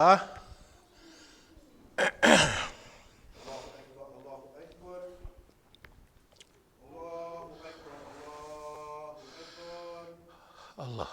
Uh, Allah.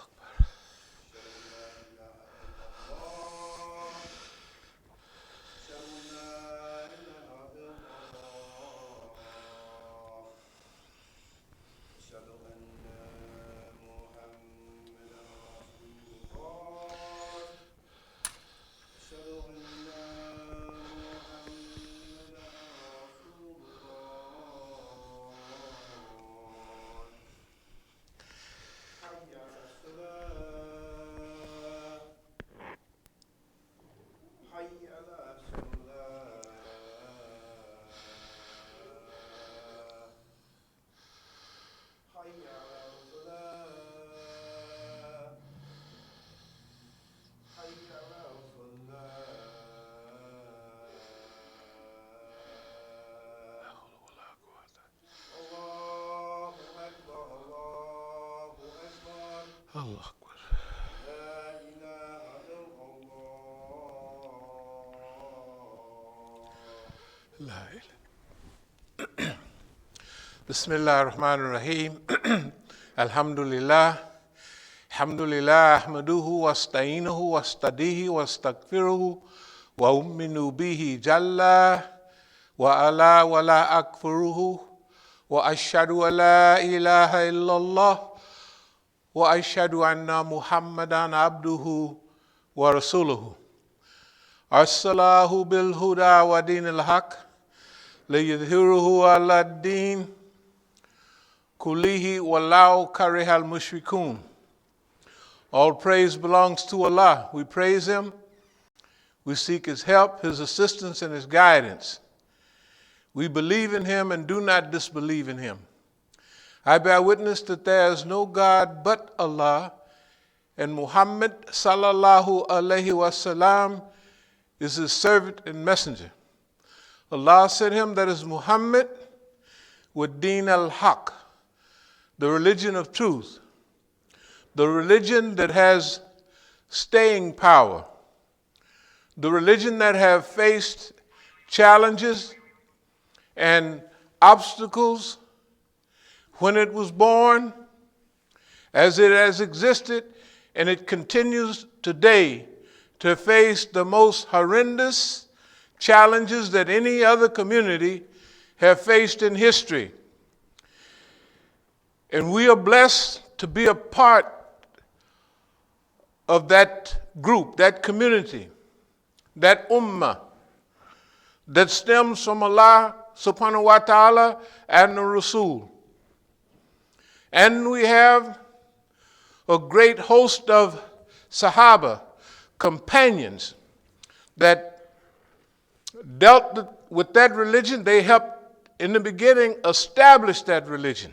Allah. Bismillah ar-Rahman ar-Rahim. Alhamdulillah. Alhamdulillah. Ahmaduhu wa asta'inuhu wa astadihi wa astaghfiruhu wa umminu bihi jalla wa ala wa la akfuruhu wa ashhadu wa la ilaha illallah wa ashhadu anna Muhammadan abduhu wa rasuluhu. Arsalahu bil huda wa dinil haq liyudhhiruhu ala ad-din kullihi walau karihal mushrikun. All praise belongs to Allah. We praise Him. We seek His help, His assistance, and His guidance. We believe in Him and do not disbelieve in Him. I bear witness that there is no God but Allah, and Muhammad sallallahu alaihi wasallam is His servant and messenger. Allah sent him, that is Muhammad, with Deen al-Haq, the religion of truth, the religion that has staying power, the religion that have faced challenges and obstacles when it was born, as it has existed, and it continues today to face the most horrendous challenges that any other community have faced in history. And we are blessed to be a part of that group, that community, that ummah that stems from Allah subhanahu wa ta'ala and the Rasul. And we have a great host of Sahaba, companions, that dealt with that religion. They helped in the beginning establish that religion.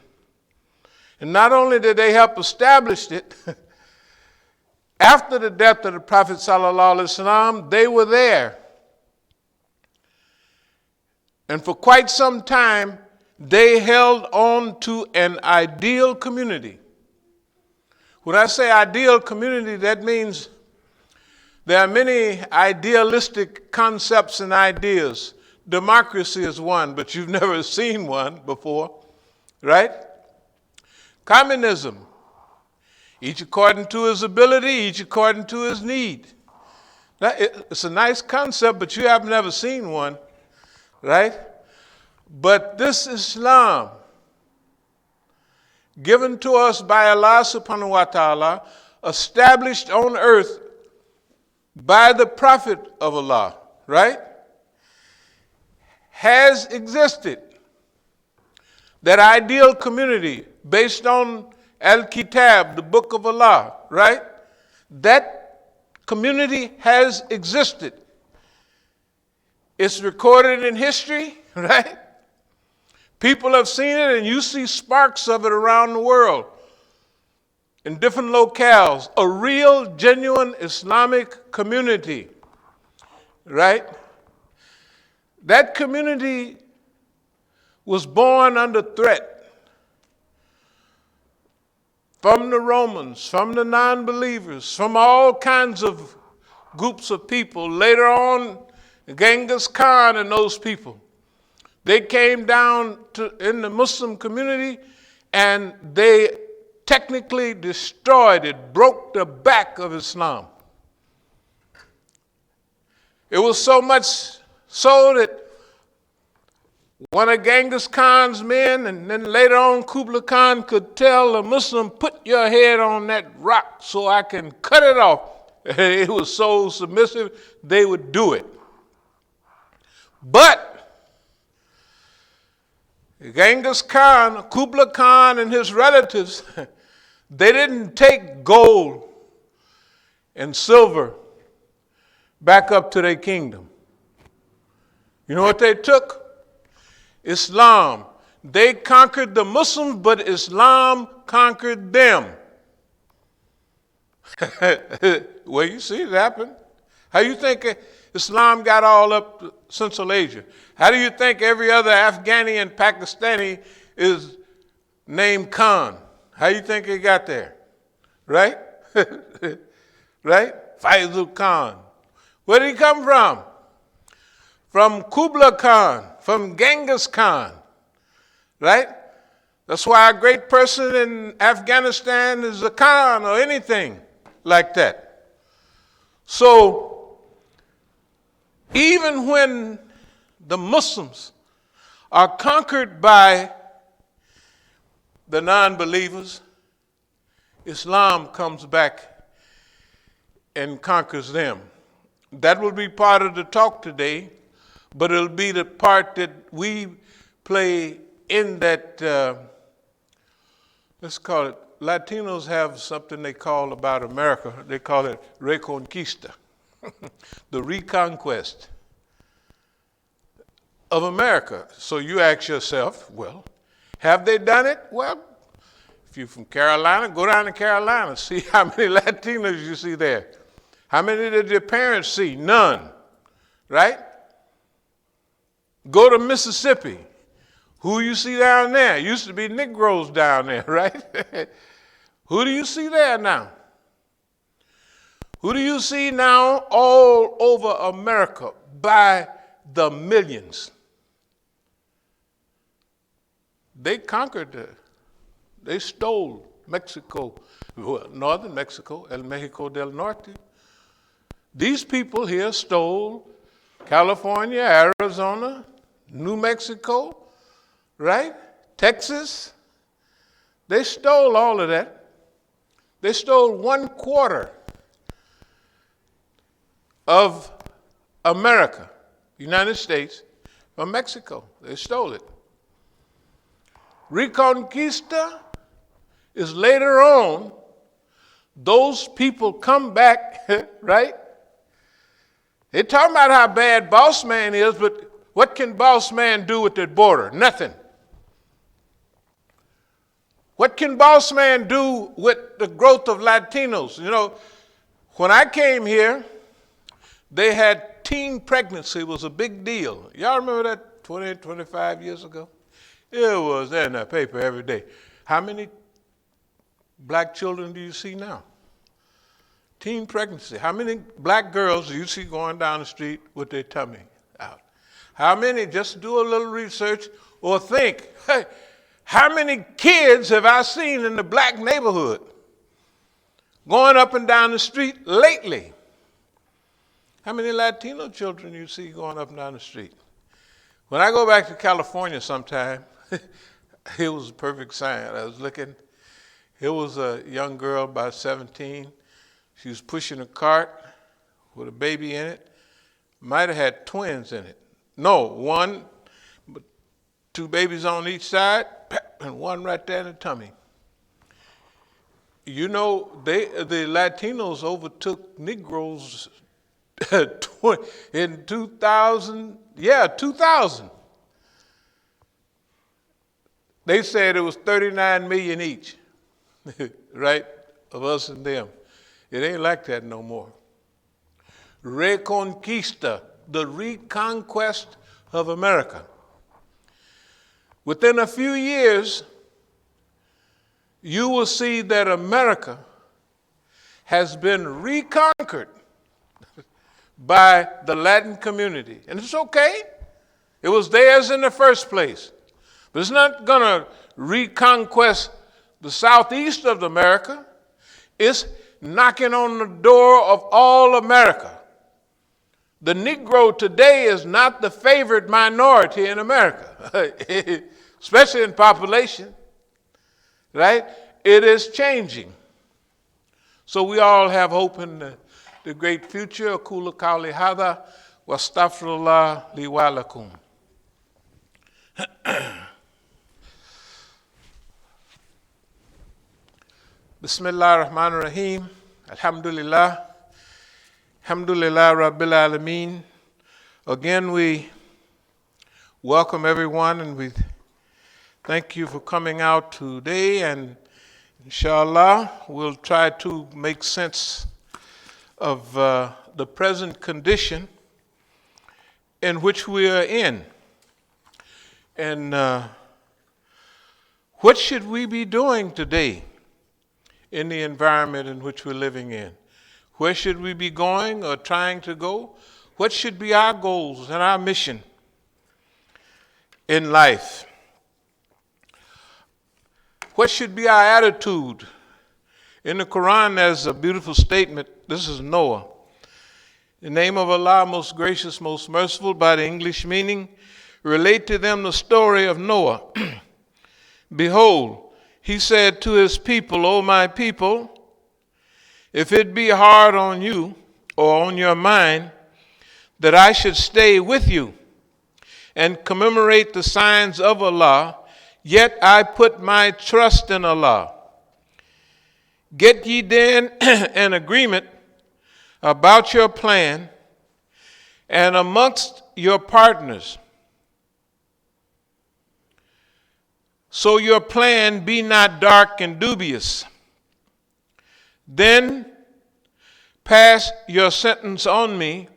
And not only did they help establish it, after the death of the Prophet sallallahu alaihi wasallam, they were there. And for quite some time, they held on to an ideal community. When I say ideal community, that means there are many idealistic concepts and ideas. Democracy is one, but you've never seen one before, right? Communism, each according to his ability, each according to his need. It's a nice concept, but you have never seen one, right? But this Islam, given to us by Allah subhanahu wa ta'ala, established on earth by the Prophet of Allah, right, has existed. That ideal community based on Al-Kitab, the book of Allah, right? That community has existed. It's recorded in history, right? People have seen it, and you see sparks of it around the world in different locales. A real, genuine Islamic community, right? That community was born under threat from the Romans, from the non-believers, from all kinds of groups of people. Later on, Genghis Khan and those people, they came down in the Muslim community and they technically destroyed it, broke the back of Islam. It was so much so that one of Genghis Khan's men, and then later on Kublai Khan, could tell a Muslim, put your head on that rock so I can cut it off. It was so submissive, they would do it. But Genghis Khan, Kublai Khan and his relatives, they didn't take gold and silver back up to their kingdom. You know what they took? Islam. They conquered the Muslims, but Islam conquered them. Well, you see it happen. How you think Islam got all up to Central Asia? How do you think every other Afghani and Pakistani is named Khan? How you think it got there? Right? Right? Faizul Khan. Where did he come from? From Kublai Khan, from Genghis Khan. Right? That's why a great person in Afghanistan is a Khan or anything like that. So, even when the Muslims are conquered by the non-believers, Islam comes back and conquers them. That will be part of the talk today, but it'll be the part that we play in that, let's call it, Latinos have something they call about America. They call it Reconquista, the reconquest of America. So you ask yourself, well, have they done it? Well, if you're from Carolina, go down to Carolina, see how many Latinos you see there. How many did your parents see? None, right? Go to Mississippi. Who you see down there? Used to be Negroes down there, right? Who do you see there now? Who do you see now all over America by the millions? They conquered, they stole Mexico, well, northern Mexico, El Mexico del Norte. These people here stole California, Arizona, New Mexico, right? Texas. They stole all of that. They stole 1/4 of America, United States, from Mexico. They stole it. Reconquista is later on, those people come back, right? They're talking about how bad Boss Man is, but what can Boss Man do with the border? Nothing. What can Boss Man do with the growth of Latinos? You know, when I came here, they had teen pregnancy. It was a big deal. Y'all remember that 20, 25 years ago? It was in the paper every day. How many black children do you see now? Teen pregnancy. How many black girls do you see going down the street with their tummy out? How many, just do a little research or think, hey, how many kids have I seen in the black neighborhood going up and down the street lately? How many Latino children you see going up and down the street? When I go back to California sometime, it was a perfect sign. I was looking, it was a young girl about 17. She was pushing a cart with a baby in it. Might have had twins in it. No, one, but 2 babies on each side, and one right there in the tummy. You know, the Latinos overtook Negroes in 2000. Yeah, 2000. They said it was 39 million each, right, of us and them. It ain't like that no more. Reconquista, the reconquest of America. Within a few years, you will see that America has been reconquered. by the Latin community. And it's okay. It was theirs in the first place. But it's not going to reconquest the southeast of America. It's knocking on the door of all America. The Negro today is not the favored minority in America, especially in population, right? It is changing. So we all have hope in the great future. Aqulu qawli hadha wa astaghfirullah li wa lakum. Bismillah ar-Rahman ar-Rahim. Alhamdulillah. Alhamdulillah Rabbil Alameen. Again, we welcome everyone and we thank you for coming out today, and inshallah we'll try to make sense of the present condition in which we are in. And what should we be doing today in the environment in which we're living in? Where should we be going or trying to go? What should be our goals and our mission in life? What should be our attitude? In the Quran, there's a beautiful statement. This is Noah. In the name of Allah, most gracious, most merciful, by the English meaning, relate to them the story of Noah. Behold, he said to his people, O my people, if it be hard on you or on your mind that I should stay with you and commemorate the signs of Allah, yet I put my trust in Allah. Get ye then an agreement about your plan and amongst your partners, so your plan be not dark and dubious. Then pass your sentence on me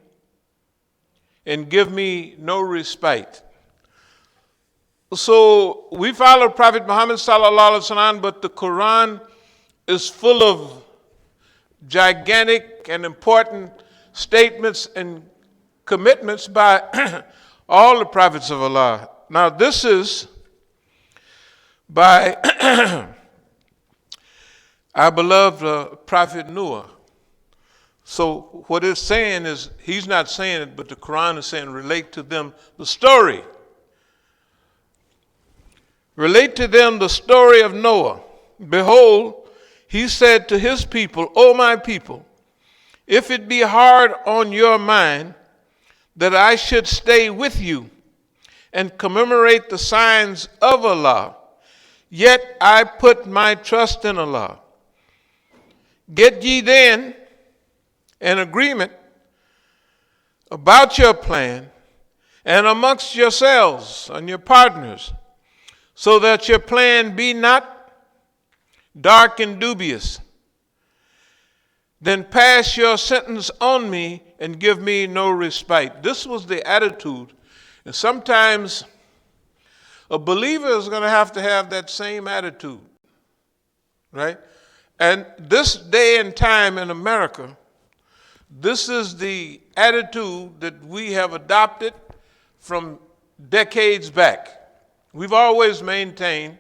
and give me no respite. So we follow Prophet Muhammad sallallahu alaihi wasallam, but the Quran is full of gigantic and important statements and commitments by all the prophets of Allah. Now this is by our beloved Prophet Noah. So what it's saying is, he's not saying it, but the Quran is saying relate to them the story. Relate to them the story of Noah. Behold, he said to his people, O my people, if it be hard on your mind that I should stay with you and commemorate the signs of Allah, yet I put my trust in Allah. Get ye then an agreement about your plan and amongst yourselves and your partners, so that your plan be not dark and dubious. Then pass your sentence on me and give me no respite. This was the attitude. And sometimes a believer is going to have that same attitude, right? And this day and time in America, this is the attitude that we have adopted from decades back. We've always maintained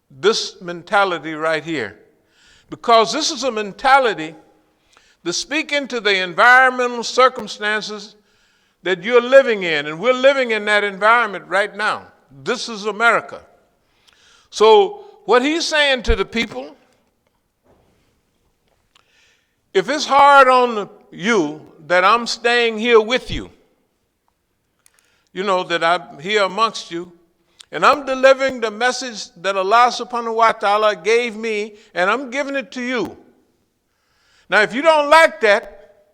this mentality right here, because this is a mentality to speak into the environmental circumstances that you're living in, and we're living in that environment right now. This is America. So what he's saying to the people, if it's hard on you that I'm staying here with you, that I'm here amongst you, and I'm delivering the message that Allah subhanahu wa ta'ala gave me, and I'm giving it to you. Now, if you don't like that,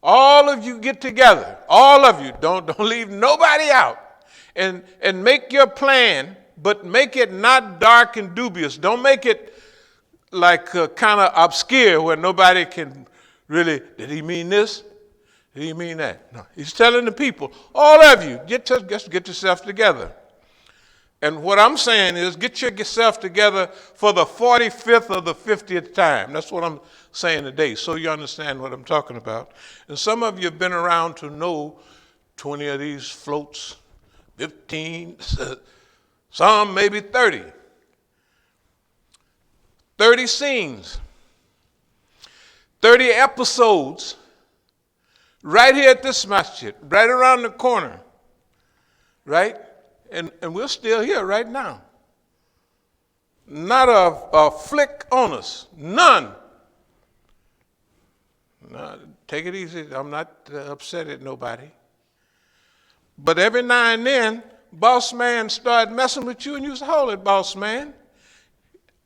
all of you get together. All of you. Don't leave nobody out. And make your plan, but make it not dark and dubious. Don't make it like kind of obscure where nobody can really, did he mean this? Did he mean that? No. He's telling the people, all of you, get yourself together. And what I'm saying is get yourself together for the 45th or the 50th time. That's what I'm saying today, so you understand what I'm talking about. And some of you have been around to know 20 of these floats, 15, some maybe 30. 30 scenes, 30 episodes, right here at this masjid, right around the corner, right? And we're still here right now. Not a flick on us, none. No, take it easy, I'm not upset at nobody. But every now and then, boss man started messing with you and you say, hold it, boss man.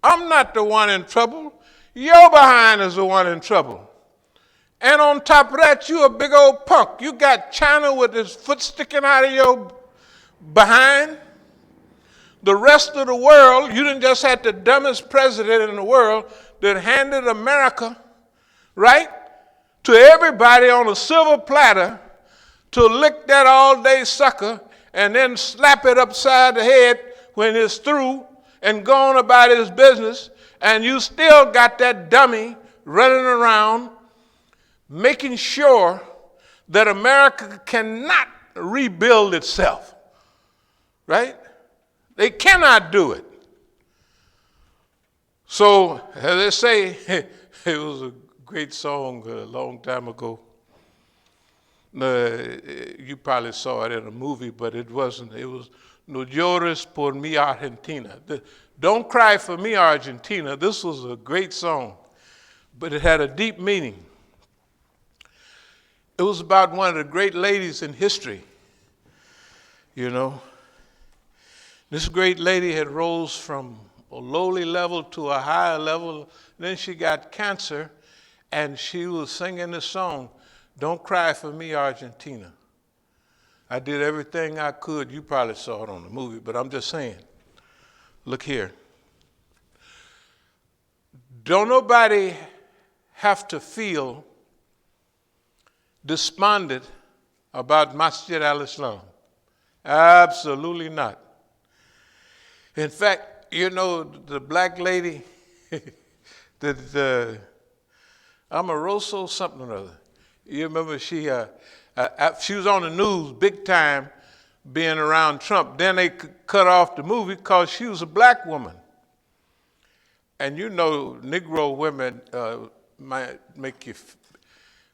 I'm not the one in trouble. Your behind is the one in trouble. And on top of that, you a big old punk. You got China with his foot sticking out of your behind. The rest of the world, you didn't just had the dumbest president in the world that handed America, right, to everybody on a silver platter to lick that all-day sucker and then slap it upside the head when it's through and go on about his business, and you still got that dummy running around making sure that America cannot rebuild itself, right? They cannot do it. So, as they say, it was a great song a long time ago. You probably saw it in a movie, but it wasn't. It was No llores por mi Argentina. Don't cry for me, Argentina. This was a great song, but it had a deep meaning. It was about one of the great ladies in history, you know. This great lady had rose from a lowly level to a higher level. Then she got cancer, and she was singing this song, Don't Cry for Me, Argentina. I did everything I could. You probably saw it on the movie, but I'm just saying. Look here. Don't nobody have to feel despondent about Masjid al-Islam. Absolutely not. In fact, you know, the black lady, that Amoroso something or other. You remember she was on the news big time being around Trump. Then they cut off the movie because she was a black woman. And you know, Negro women might make you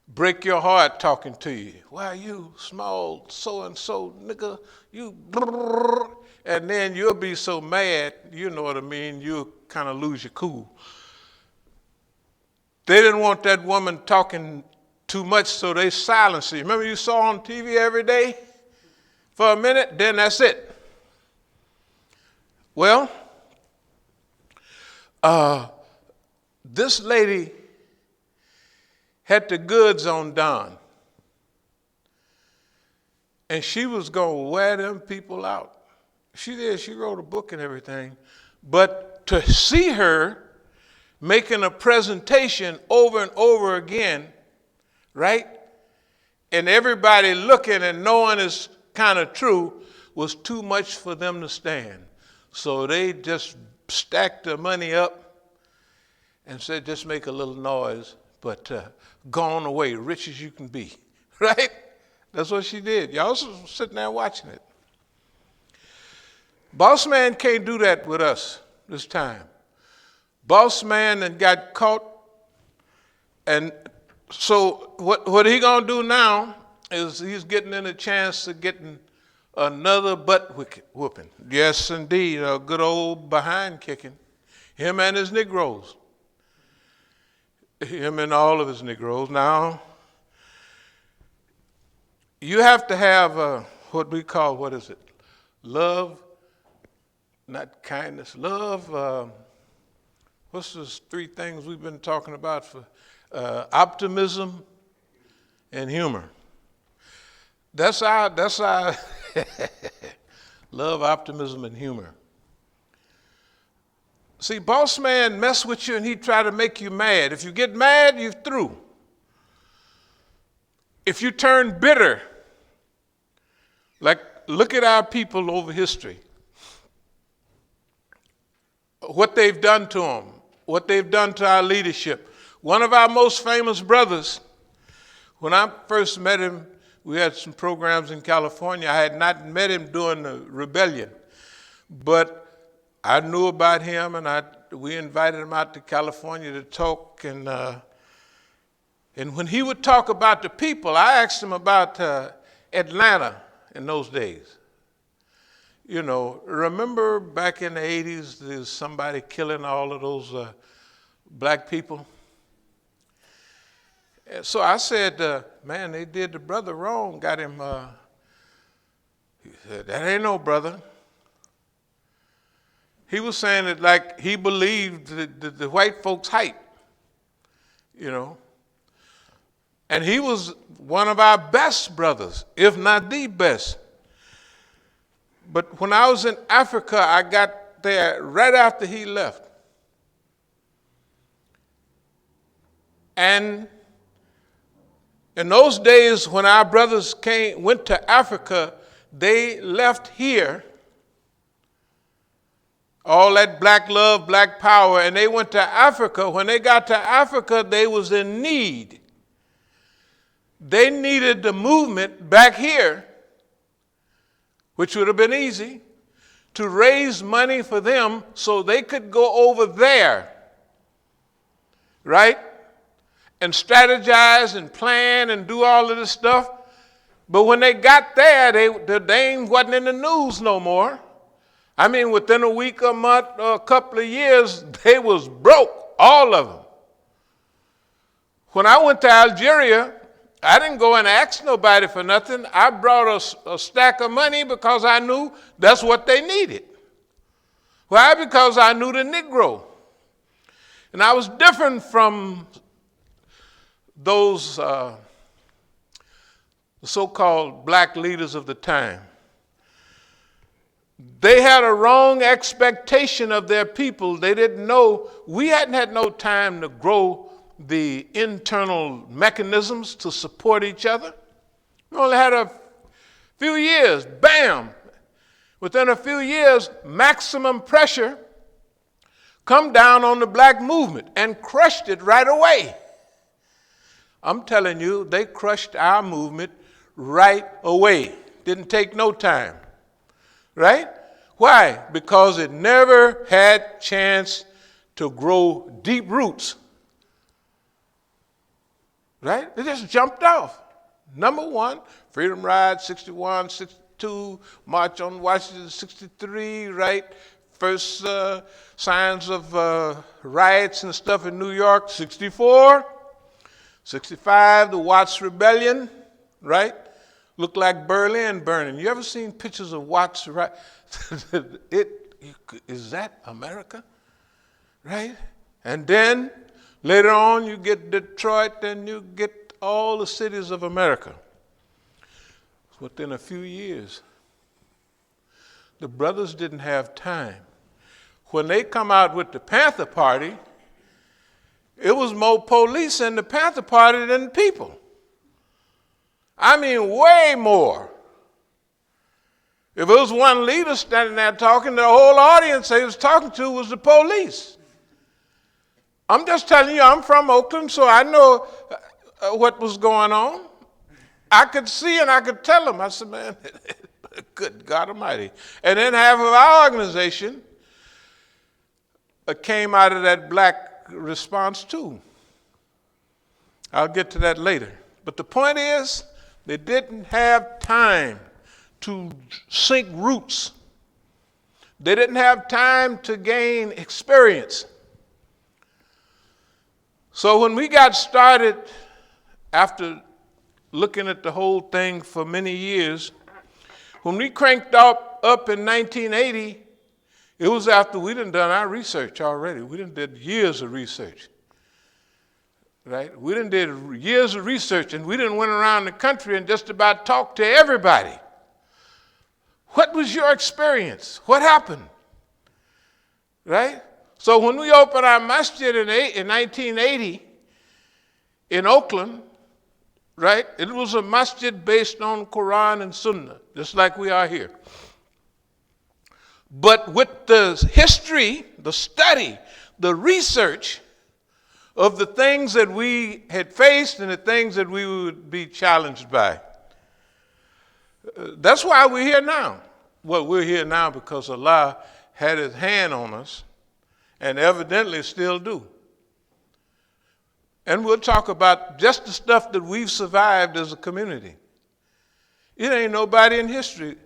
break your heart talking to you. Why you small so-and-so nigga, you brrr, and then you'll be so mad, you know what I mean, you'll kind of lose your cool. They didn't want that woman talking too much, so they silenced her. Remember you saw on TV every day for a minute, then that's it. Well, this lady had the goods on Don. And she was going to wear them people out. She did. She wrote a book and everything. But to see her making a presentation over and over again, right? And everybody looking and knowing it's kind of true was too much for them to stand. So they just stacked the money up and said, just make a little noise, but gone away, rich as you can be, right? That's what she did. Y'all was sitting there watching it. Boss man can't do that with us this time. Boss man and got caught, and so what he gonna do now is he's getting in a chance of getting another butt whooping. Yes, indeed, a good old behind kicking. Him and his Negroes. Him and all of his Negroes. Now, you have to have what we call, what is it? Love, not kindness. Love, what's those three things we've been talking about for optimism and humor. That's our love, optimism, and humor. See, boss man mess with you and he try to make you mad. If you get mad, you're through. If you turn bitter, like look at our people over history. what they've done to them, what they've done to our leadership. One of our most famous brothers, when I first met him, we had some programs in California. I had not met him during the rebellion, but I knew about him, and we invited him out to California to talk. And when he would talk about the people, I asked him about Atlanta in those days. You know, remember back in the 80s, there's somebody killing all of those black people? So I said, man, they did the brother wrong, got him, he said, that ain't no brother. He was saying it like he believed the white folks' hype, you know. And he was one of our best brothers, if not the best. But when I was in Africa, I got there right after he left. And in those days, when our brothers went to Africa, they left here all that black love, black power, and they went to Africa. When they got to Africa, they was in need. They needed the movement back here, which would have been easy, to raise money for them so they could go over there, right? And strategize and plan and do all of this stuff. But when they got there, they wasn't in the news no more. I mean, within a week, a month, or a couple of years, they was broke, all of them. When I went to Algeria, I didn't go and ask nobody for nothing. I brought a stack of money because I knew that's what they needed. Why? Because I knew the Negro. And I was different from those so-called black leaders of the time. They had a wrong expectation of their people. They didn't know, we hadn't had no time to grow the internal mechanisms to support each other. We only had a few years, bam. Within a few years, maximum pressure come down on the black movement and crushed it right away. I'm telling you, they crushed our movement right away. Didn't take no time, right? Why? Because it never had chance to grow deep roots, right? It just jumped off. Number one, Freedom Ride, 61, 62, March on Washington, 63, right? First signs of riots and stuff in New York, 64. 65, the Watts Rebellion, right? Looked like Berlin burning. You ever seen pictures of Watts? Right? Is that America? Right? And then later on you get Detroit and you get all the cities of America. Within a few years. The brothers didn't have time. When they come out with the Panther Party, it was more police in the Panther Party than the people. I mean, way more. If it was one leader standing there talking, the whole audience they was talking to was the police. I'm just telling you, I'm from Oakland, so I know what was going on. I could see and I could tell them. I said, man, good God Almighty. And then half of our organization came out of that black response too. I'll get to that later. But the point is, they didn't have time to sink roots. They didn't have time to gain experience. So when we got started, after looking at the whole thing for many years, when we cranked up in 1980, it was after we done our research already. We done did years of research, right? We done did years of research, and we done went around the country and just about talked to everybody. What was your experience? What happened? Right? So when we opened our masjid in 1980 in Oakland, right, it was a masjid based on Quran and Sunnah, just like we are here. But with the history the study, the research of the things that we had faced and the things that we would be challenged by. That's why we're here now. Well, we're here now because Allah had his hand on us and evidently still do. And we'll talk about just the stuff that we've survived as a community. It ain't nobody in history,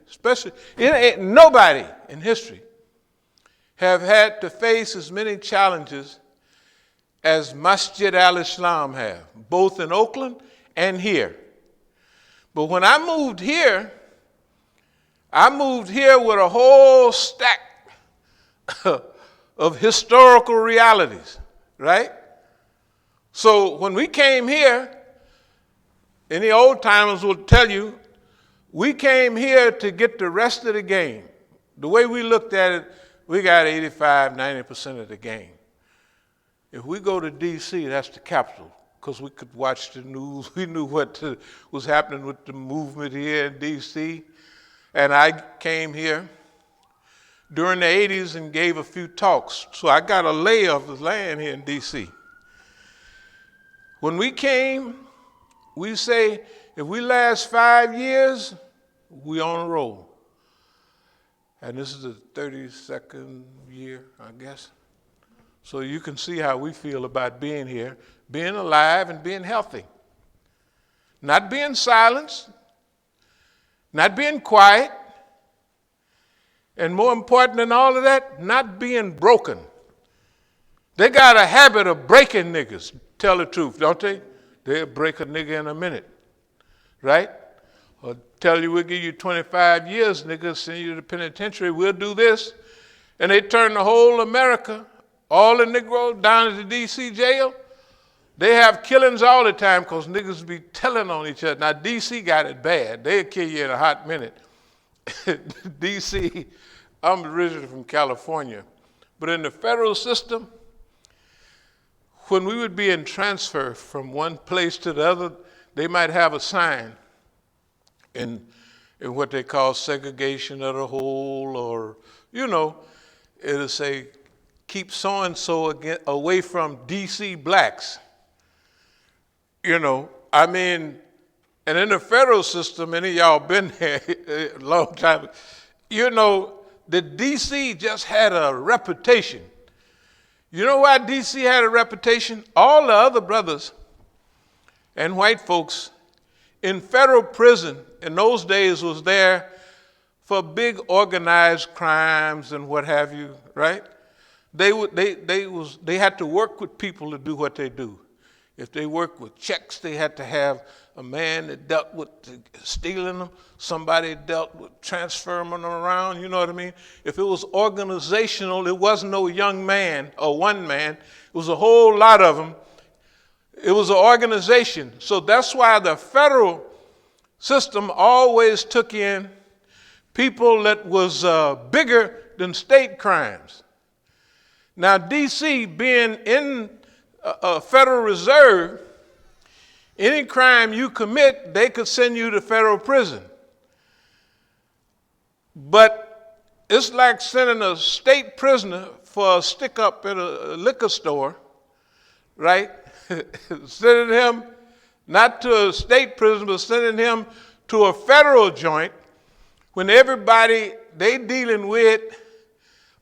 have had to face as many challenges as Masjid al-Islam have, both in Oakland and here. But when I moved here with a whole stack of historical realities, right? So when we came here, any old timers will tell you, we came here to get the rest of the game. The way we looked at it, we got 85, 90% of the game. If we go to D.C., that's the capital, because we could watch the news. We knew what was happening with the movement here in D.C. And I came here during the 80s and gave a few talks. So I got a lay of the land here in D.C. When we came, we say, if we last 5 years, we on a roll. And this is the 32nd year, I guess. So you can see how we feel about being here, being alive and being healthy. Not being silenced, not being quiet, and more important than all of that, not being broken. They got a habit of breaking niggas, tell the truth, don't they? They'll break a nigga in a minute, right? Or tell you, we'll give you 25 years, nigga, send you to the penitentiary, we'll do this. And they turn the whole America, all the Negroes down to the D.C. jail. They have killings all the time because niggas be telling on each other. Now, D.C. got it bad. They'll kill you in a hot minute. D.C., I'm originally from California. But in the federal system, when we would be in transfer from one place to the other, they might have a sign in what they call segregation of the whole, or, it'll say, keep so-and-so away from D.C. blacks. And in the federal system, any of y'all been there a long time, the D.C. just had a reputation. You know why D.C. had a reputation? All the other brothers and white folks in federal prison in those days was there for big organized crimes and what have you, right? They had to work with people to do what they do. If they worked with checks, they had to have a man that dealt with stealing them, somebody dealt with transferring them around, you know what I mean? If it was organizational, it wasn't no young man or one man, it was a whole lot of them. It was an organization. So that's why the federal system always took in people that was bigger than state crimes. Now, D.C. being in a Federal Reserve, any crime you commit, they could send you to federal prison. But it's like sending a state prisoner for a stick-up at a liquor store, right? Sending him not to a state prison, but sending him to a federal joint when everybody they dealing with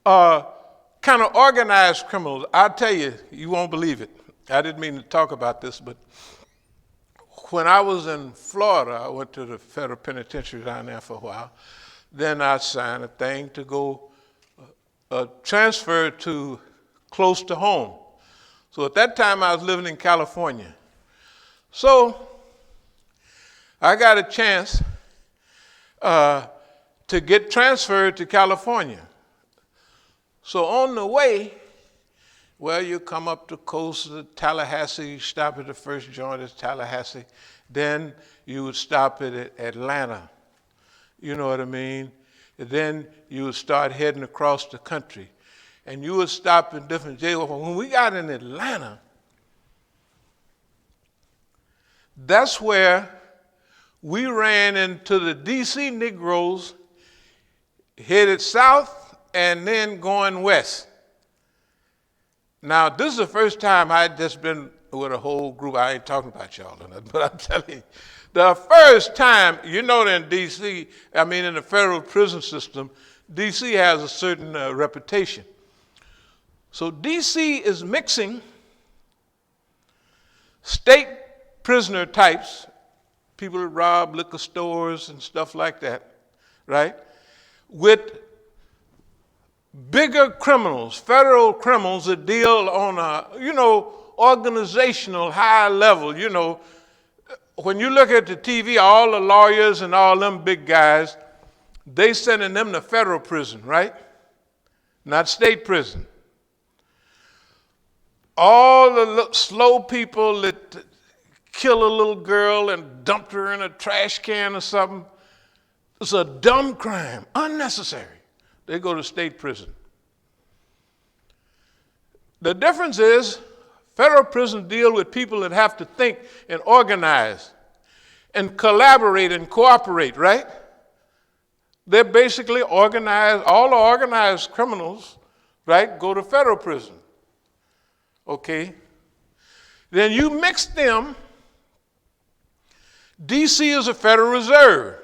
kind of organized criminals. I'll tell you, you won't believe it. I didn't mean to talk about this, but when I was in Florida, I went to the federal penitentiary down there for a while. Then I signed a thing to go transfer to close to home. So at that time, I was living in California. So I got a chance to get transferred to California. So on the way, you come up the coast of Tallahassee, you stop at the first joint at Tallahassee, then you would stop at Atlanta, you know what I mean? And then you would start heading across the country, and you would stop in different jails. When we got in Atlanta, that's where we ran into the D.C. Negroes headed south and then going west. Now, this is the first time I'd just been with a whole group. I ain't talking about y'all or nothing, but I'm telling you, the first time, you know, in D.C., I mean, in the federal prison system, D.C. has a certain reputation. So D.C. is mixing state prisoner types, people that rob liquor stores and stuff like that, right, with bigger criminals, federal criminals that deal on a, organizational high level. When you look at the TV, all the lawyers and all them big guys, they sending them to federal prison, right? Not state prison. All the slow people that kill a little girl and dumped her in a trash can or something, it's a dumb crime, unnecessary. They go to state prison. The difference is federal prisons deal with people that have to think and organize and collaborate and cooperate, right? They're basically organized, all the organized criminals, right, go to federal prison. Okay? Then you mix them. D.C. is a Federal Reserve.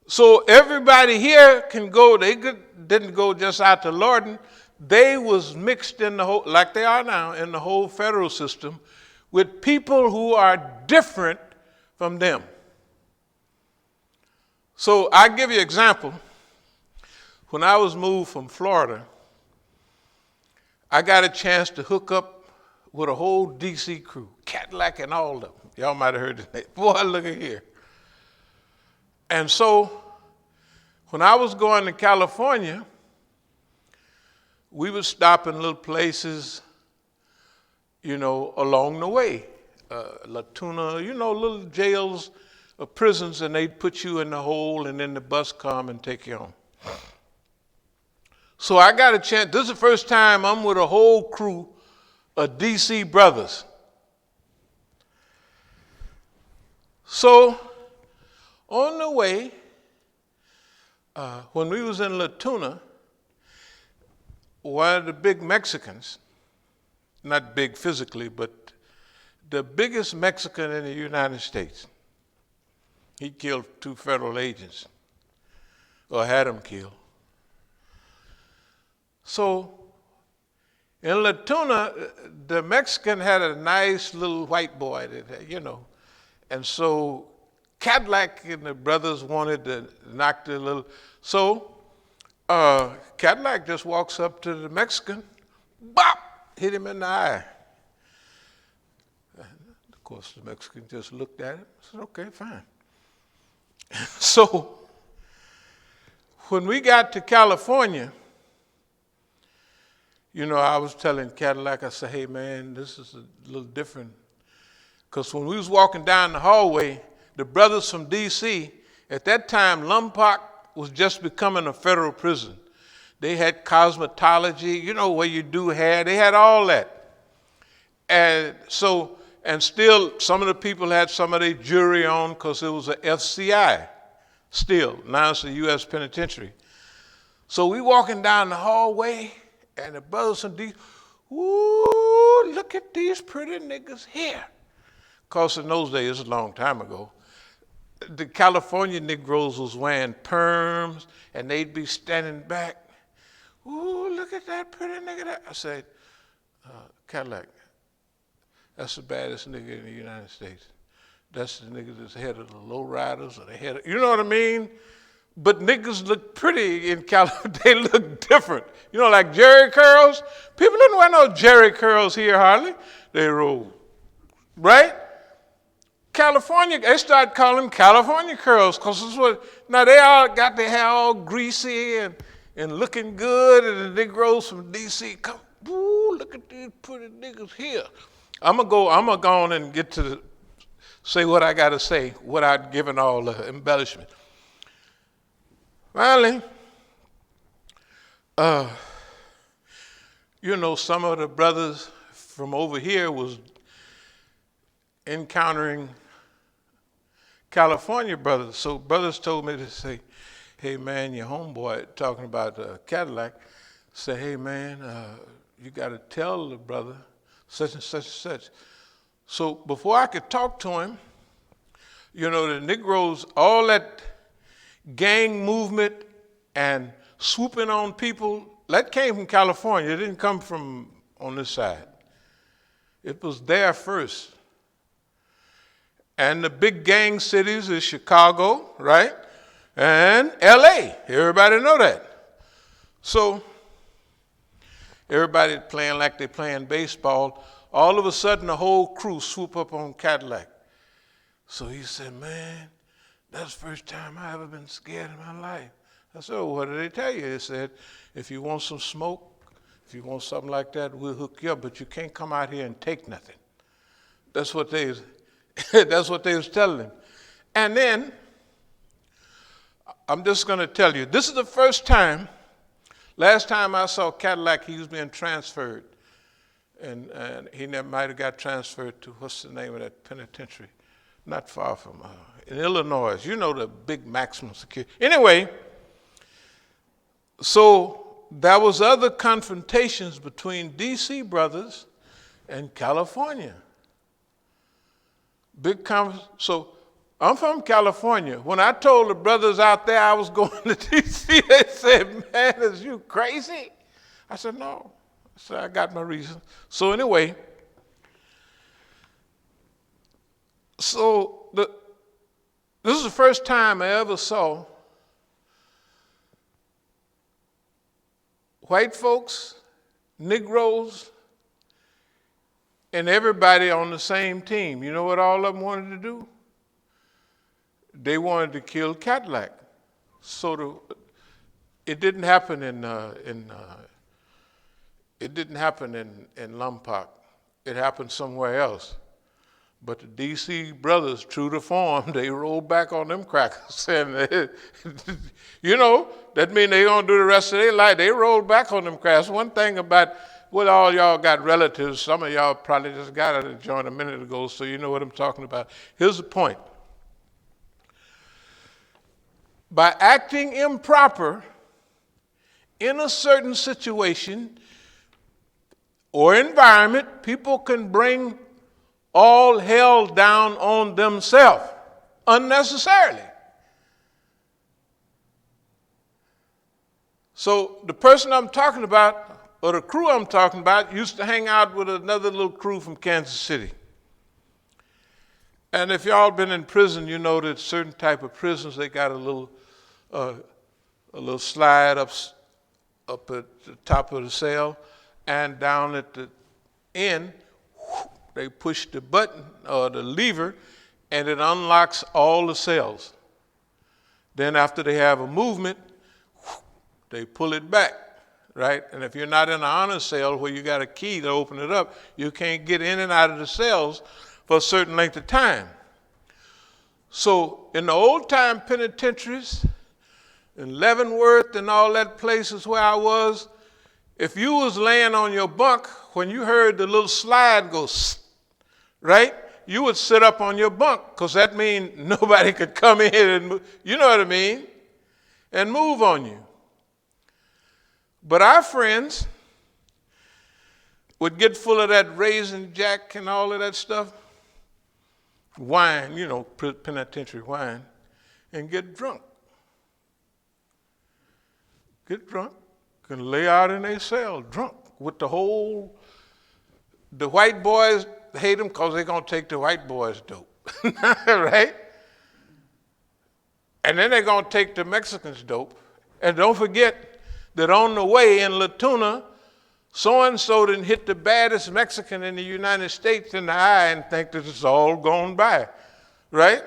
So everybody here can go, they didn't go just out to Lorton. They was mixed in the whole, like they are now, in the whole federal system with people who are different from them. So I give you an example. When I was moved from Florida, I got a chance to hook up with a whole D.C. crew, Cadillac and all of them. Y'all might have heard the name. Boy, look at here. And so when I was going to California, we would stop in little places, along the way. La Tuna, little jails or prisons, and they'd put you in the hole, and then the bus come and take you home. So I got a chance. This is the first time I'm with a whole crew of D.C. brothers. So on the way, when we was in La Tuna, one of the big Mexicans, not big physically, but the biggest Mexican in the United States, he killed 2 federal agents, or had them killed. So in La Tuna, the Mexican had a nice little white boy, and so Cadillac and the brothers wanted to knock the little, so Cadillac just walks up to the Mexican, bop, hit him in the eye. Of course, the Mexican just looked at him, said, okay, fine. So when we got to California, I was telling Cadillac, I said, hey, man, this is a little different. Because when we was walking down the hallway, the brothers from D.C., at that time, Lompoc was just becoming a federal prison. They had cosmetology, where you do hair. They had all that. And so, and still, some of the people had some of their jewelry on because it was a FCI still. Now it's a U.S. penitentiary. So we walking down the hallway, and the brothers from D.C., ooh, look at these pretty niggas here. Because in those days, it's a long time ago, the California Negroes was wearing perms, and they'd be standing back. Ooh, look at that pretty nigga. I said, Cadillac, that's the baddest nigga in the United States. That's the nigga that's head of the lowriders, or the head of, you know what I mean? But niggas look pretty in California. They look different. Like Jerry curls. People didn't wear no Jerry curls here hardly. They roll, right? California, they started calling them California curls because it's what, now they all got their hair all greasy and looking good, and the Negroes from D.C. come, ooh, look at these pretty niggas here. I'm gonna go on and get to say what I gotta say without giving all the embellishment. Finally, some of the brothers from over here was encountering California brothers. So brothers told me to say, hey man, your homeboy, talking about Cadillac, say, hey man, you got to tell the brother such and such and such. So before I could talk to him, you know, the Negroes, all that gang movement and swooping on people, that came from California. It didn't come from on this side. It was there first. And the big gang cities is Chicago, right? And LA. Everybody know that. So everybody playing like they're playing baseball. All of a sudden, the whole crew swoop up on Cadillac. So he said, man, that's the first time I ever been scared in my life. I said, oh, what did they tell you? They said, if you want some smoke, if you want something like that, we'll hook you up, but you can't come out here and take nothing. That's what they was telling him. And then, I'm just going to tell you, this is the first time, last time I saw Cadillac, he was being transferred. And he might have got transferred to, what's the name of that penitentiary? Not far from, in Illinois. You know, the big maximum security. Anyway, so there was other confrontations between D.C. brothers and California. So I'm from California. When I told the brothers out there I was going to D.C., they said, man, is you crazy? I said, no. I said, I got my reason. So anyway, this is the first time I ever saw white folks, Negroes, and everybody on the same team. You know what all of them wanted to do? They wanted to kill Cadillac. So it didn't happen in Lompoc. It happened somewhere else. But the D.C. brothers, true to form, they rolled back on them crackers. And you know, that means they're going to do the rest of their life. They rolled back on them crackers. One thing about, well, all y'all got relatives. Some of y'all probably just got out of the joint a minute ago, so you know what I'm talking about. Here's the point. By acting improper in a certain situation or environment, people can bring all hell down on themselves unnecessarily. So the person I'm talking about, or the crew I'm talking about, used to hang out with another little crew from Kansas City. And if y'all been in prison, you know that certain type of prisons, they got a little slide up at the top of the cell, and down at the end, they push the button or the lever, and it unlocks all the cells. Then after they have a movement, they pull it back, right? And if you're not in an honor cell where you got a key to open it up, you can't get in and out of the cells for a certain length of time. So in the old time penitentiaries, in Leavenworth and all that places where I was, if you was laying on your bunk, when you heard the little slide go, right, you would sit up on your bunk, because that means nobody could come in and, you know what I mean, and move on you. But our friends would get full of that Raisin Jack and all of that stuff, wine, you know, penitentiary wine, and get drunk. Get drunk and lay out in their cell drunk with the white boys hate them because they're going to take the white boys' dope, right? And then they're going to take the Mexicans' dope. And don't forget that on the way in La Tuna, so-and-so didn't hit the baddest Mexican in the United States in the eye and think that it's all gone by, right?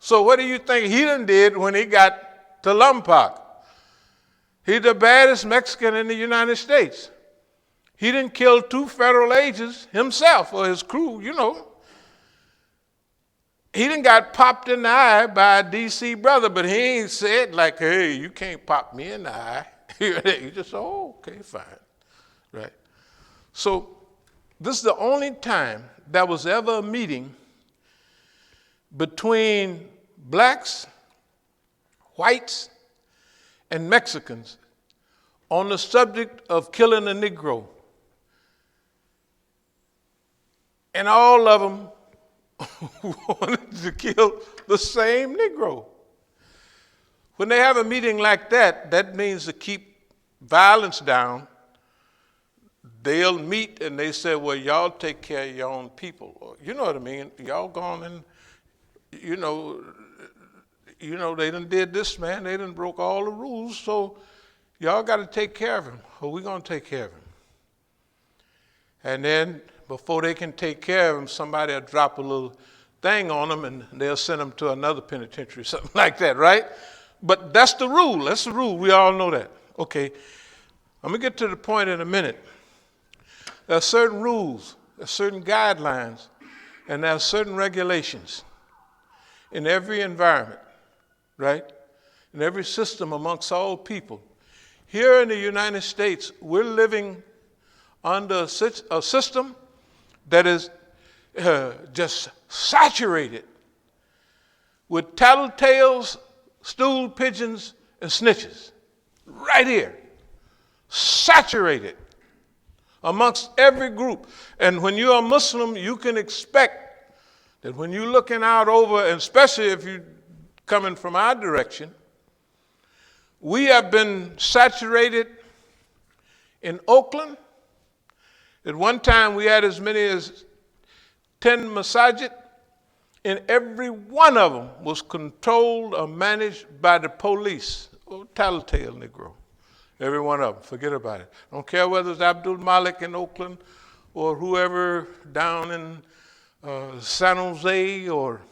So what do you think he done did when he got to Lompoc? He's the baddest Mexican in the United States. He didn't kill 2 federal agents himself or his crew, you know. He done got popped in the eye by a D.C. brother, but he ain't said like, hey, you can't pop me in the eye. He just, oh, okay, fine, right? So this is the only time there was ever a meeting between blacks, whites, and Mexicans on the subject of killing a Negro. And all of them wanted to kill the same Negro. When they have a meeting like that, that means to keep violence down. They'll meet and they say, well, y'all take care of your own people. You know what I mean? Y'all gone and, you know, they done did this, man. They done broke all the rules, so y'all got to take care of him. Well, we're going to take care of him. And then before they can take care of him, somebody will drop a little thing on them and they'll send them to another penitentiary, something like that, right? But that's the rule. That's the rule. We all know that. Okay, I'm going to get to the point in a minute. There are certain rules, there are certain guidelines, and there are certain regulations in every environment, right? In every system amongst all people. Here in the United States, we're living under a system that is just saturated with tattletales, stool pigeons, and snitches. Right here. Saturated amongst every group. And when you're a Muslim, you can expect that when you're looking out over, and especially if you're coming from our direction, we have been saturated in Oakland. At one time, we had as many as 10 masajid, and every one of them was controlled or managed by the police. Oh, tattletale Negro. Every one of them. Forget about it. I don't care whether it's Abdul Malik in Oakland or whoever down in San Jose or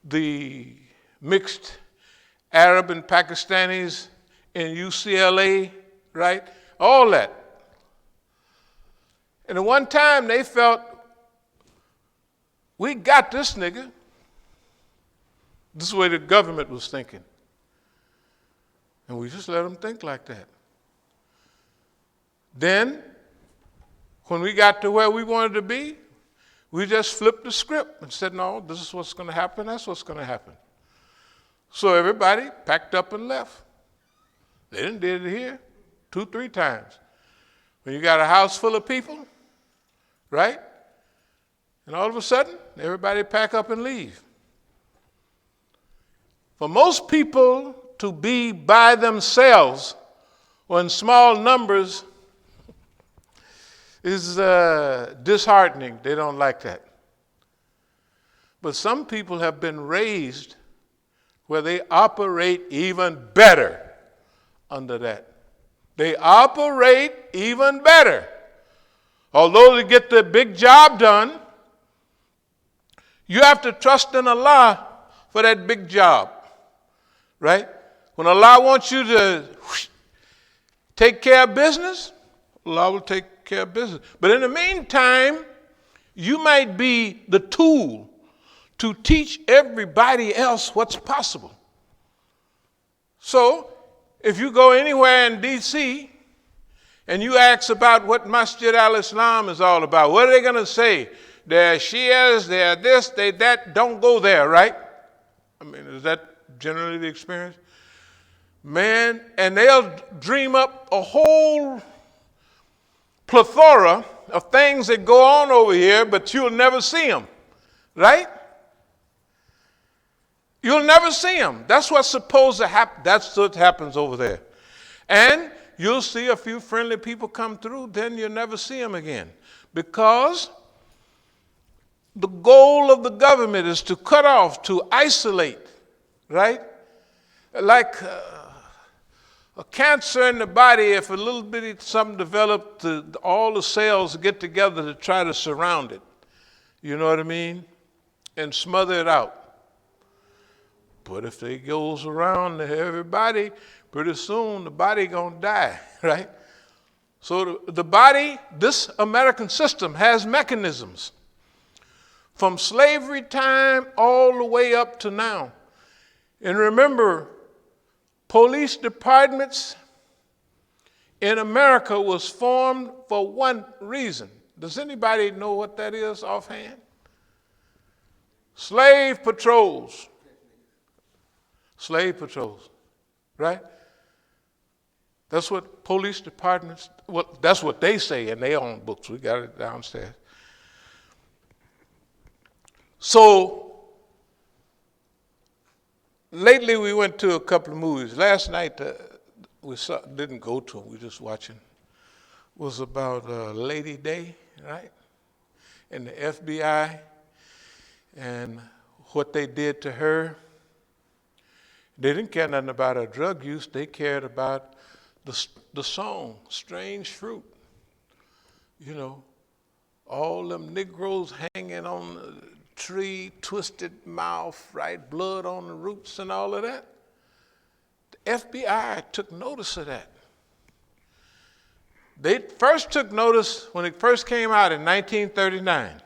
the mixed Arab and Pakistanis in UCLA, right? All that. And at one time they felt, we got this nigga. This is the way the government was thinking. And we just let them think like that. Then, when we got to where we wanted to be, we just flipped the script and said, no, this is what's going to happen, that's what's going to happen. So everybody packed up and left. They done did it here 2-3 times. When you got a house full of people, right? And all of a sudden, everybody pack up and leave. For most people to be by themselves or in small numbers is disheartening. They don't like that. But some people have been raised where they operate even better under that. They operate even better. Although to get the big job done, you have to trust in Allah for that big job, right? When Allah wants you to take care of business, Allah will take care of business. But in the meantime, you might be the tool to teach everybody else what's possible. So, if you go anywhere in D.C. and you ask about what Masjid al-Islam is all about, what are they going to say? They're Shias, they're this, they're that. Don't go there, right? I mean, is that generally the experience? Man, and they'll dream up a whole plethora of things that go on over here, but you'll never see them, right? You'll never see them. That's what's supposed to happen. That's what happens over there. And you'll see a few friendly people come through, then you'll never see them again. Because the goal of the government is to cut off, to isolate, right? Like a cancer in the body, if a little bitty something developed, all the cells get together to try to surround it. You know what I mean? And smother it out. But if it goes around to everybody, pretty soon the body gonna die, right? So the body, this American system has mechanisms from slavery time all the way up to now. And remember, police departments in America was formed for one reason. Does anybody know what that is offhand? Slave patrols. Slave patrols, right? That's what police departments, well, that's what they say in their own books. We got it downstairs. So lately we went to a couple of movies. Last night didn't go to them, we just watching. Was about Lady Day, right? And the FBI and what they did to her. They didn't care nothing about her drug use. They cared about the song, Strange Fruit. You know, all them Negroes hanging on the tree, twisted mouth, right? Blood on the roots and all of that. The FBI took notice of that. They first took notice when it first came out in 1939.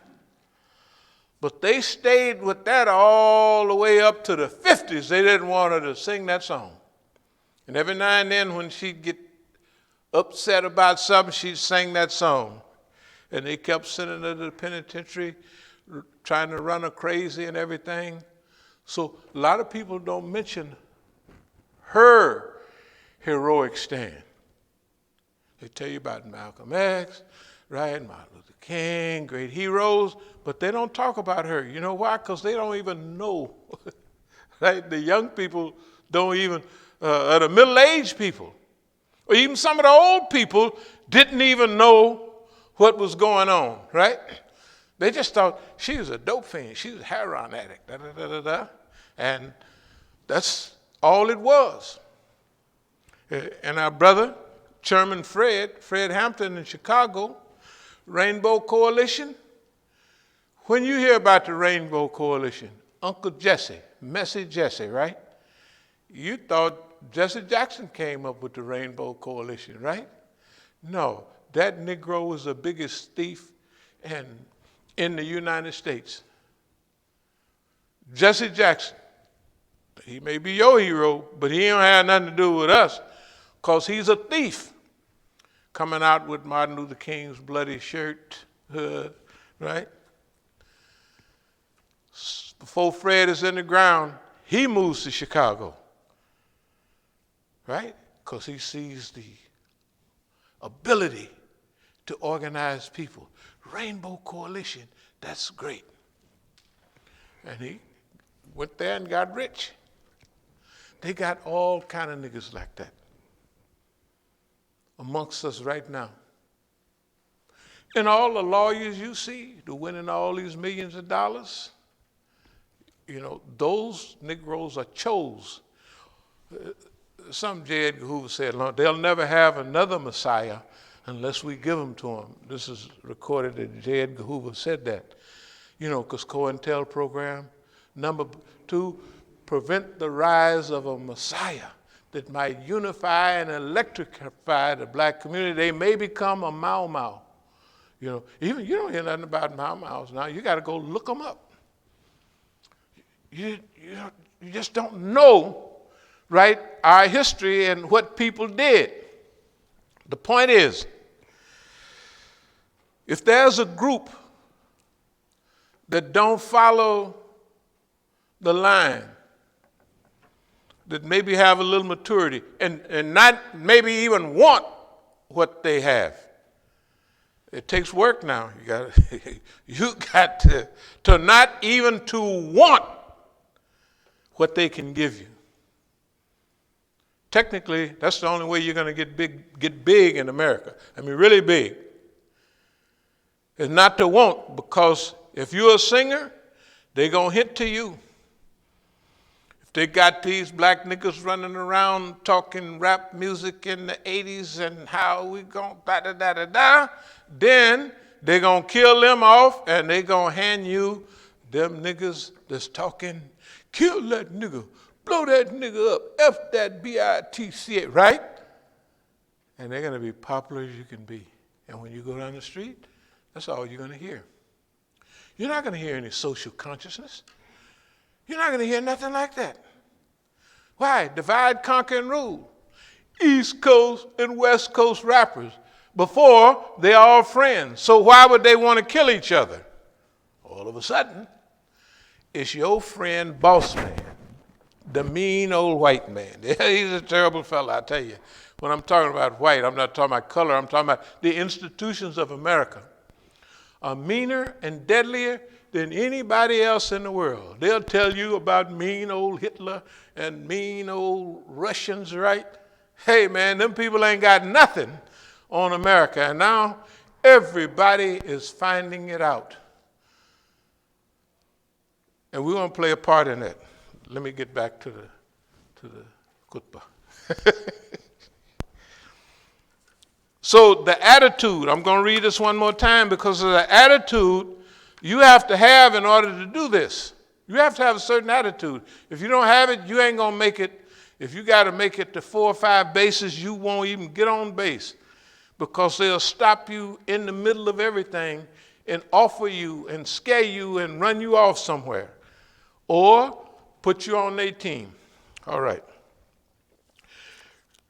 But they stayed with that all the way up to the 50s. They didn't want her to sing that song. And every now and then when she'd get upset about something, she'd sing that song. And they kept sending her to the penitentiary, trying to run her crazy and everything. So a lot of people don't mention her heroic stand. They tell you about Malcolm X, right? Martin Luther King, great heroes, but they don't talk about her. You know why? Because they don't even know. Right? The young people don't even, or the middle-aged people, or even some of the old people didn't even know what was going on, right? They just thought she was a dope fiend. She was a heroin addict, and that's all it was. And our brother, Chairman Fred Hampton in Chicago, Rainbow Coalition. When you hear about the Rainbow Coalition, Uncle Jesse, Messy Jesse, right? You thought Jesse Jackson came up with the Rainbow Coalition, right? No, that Negro was the biggest thief in the United States. Jesse Jackson, he may be your hero, but he don't have nothing to do with us because he's a thief. Coming out with Martin Luther King's bloody shirt, right? Before Fred is in the ground, he moves to Chicago, right? Because he sees the ability to organize people. Rainbow Coalition, that's great. And he went there and got rich. They got all kind of niggas like that amongst us right now. And all the lawyers you see, they're winning all these millions of dollars, you know, those Negroes are chose. Some J. Edgar Hoover said, they'll never have another Messiah unless we give them to them. This is recorded that J. Edgar Hoover said that. You know, because COINTEL program. Number 2, prevent the rise of a Messiah that might unify and electrify the black community. They may become a Mau Mau. You know, even you don't hear nothing about Mau Maus now. You got to go look them up. You just don't know, right, our history and what people did. The point is, if there's a group that don't follow the line, that maybe have a little maturity and not maybe even want what they have. It takes work now. You got to not even to want what they can give you. Technically, that's the only way you're going to get big in America. I mean, really big. Is not to want, because if you're a singer, they're going to hit to you. They got these black niggas running around talking rap music in the 80s and how we gon' da-da-da-da-da. Then they gonna kill them off and they gonna hand you them niggas that's talking, kill that nigga, blow that nigga up, F that B-I-T-C-A, right? And they're gonna be popular as you can be. And when you go down the street, that's all you're gonna hear. You're not gonna hear any social consciousness. You're not going to hear nothing like that. Why? Divide, conquer, and rule. East Coast and West Coast rappers. Before, they're all friends. So why would they want to kill each other? All of a sudden, it's your friend, Boss Man, the mean old white man. He's a terrible fella, I tell you. When I'm talking about white, I'm not talking about color. I'm talking about the institutions of America are meaner and deadlier than anybody else in the world. They'll tell you about mean old Hitler and mean old Russians, right? Hey, man, them people ain't got nothing on America. And now everybody is finding it out. And we're going to play a part in it. Let me get back to the khutbah. So the attitude, I'm going to read this one more time because of the attitude you have to have in order to do this. You have to have a certain attitude. If you don't have it, you ain't going to make it. If you got to make it to 4 or 5 bases, you won't even get on base because they'll stop you in the middle of everything and offer you and scare you and run you off somewhere or put you on their team. All right.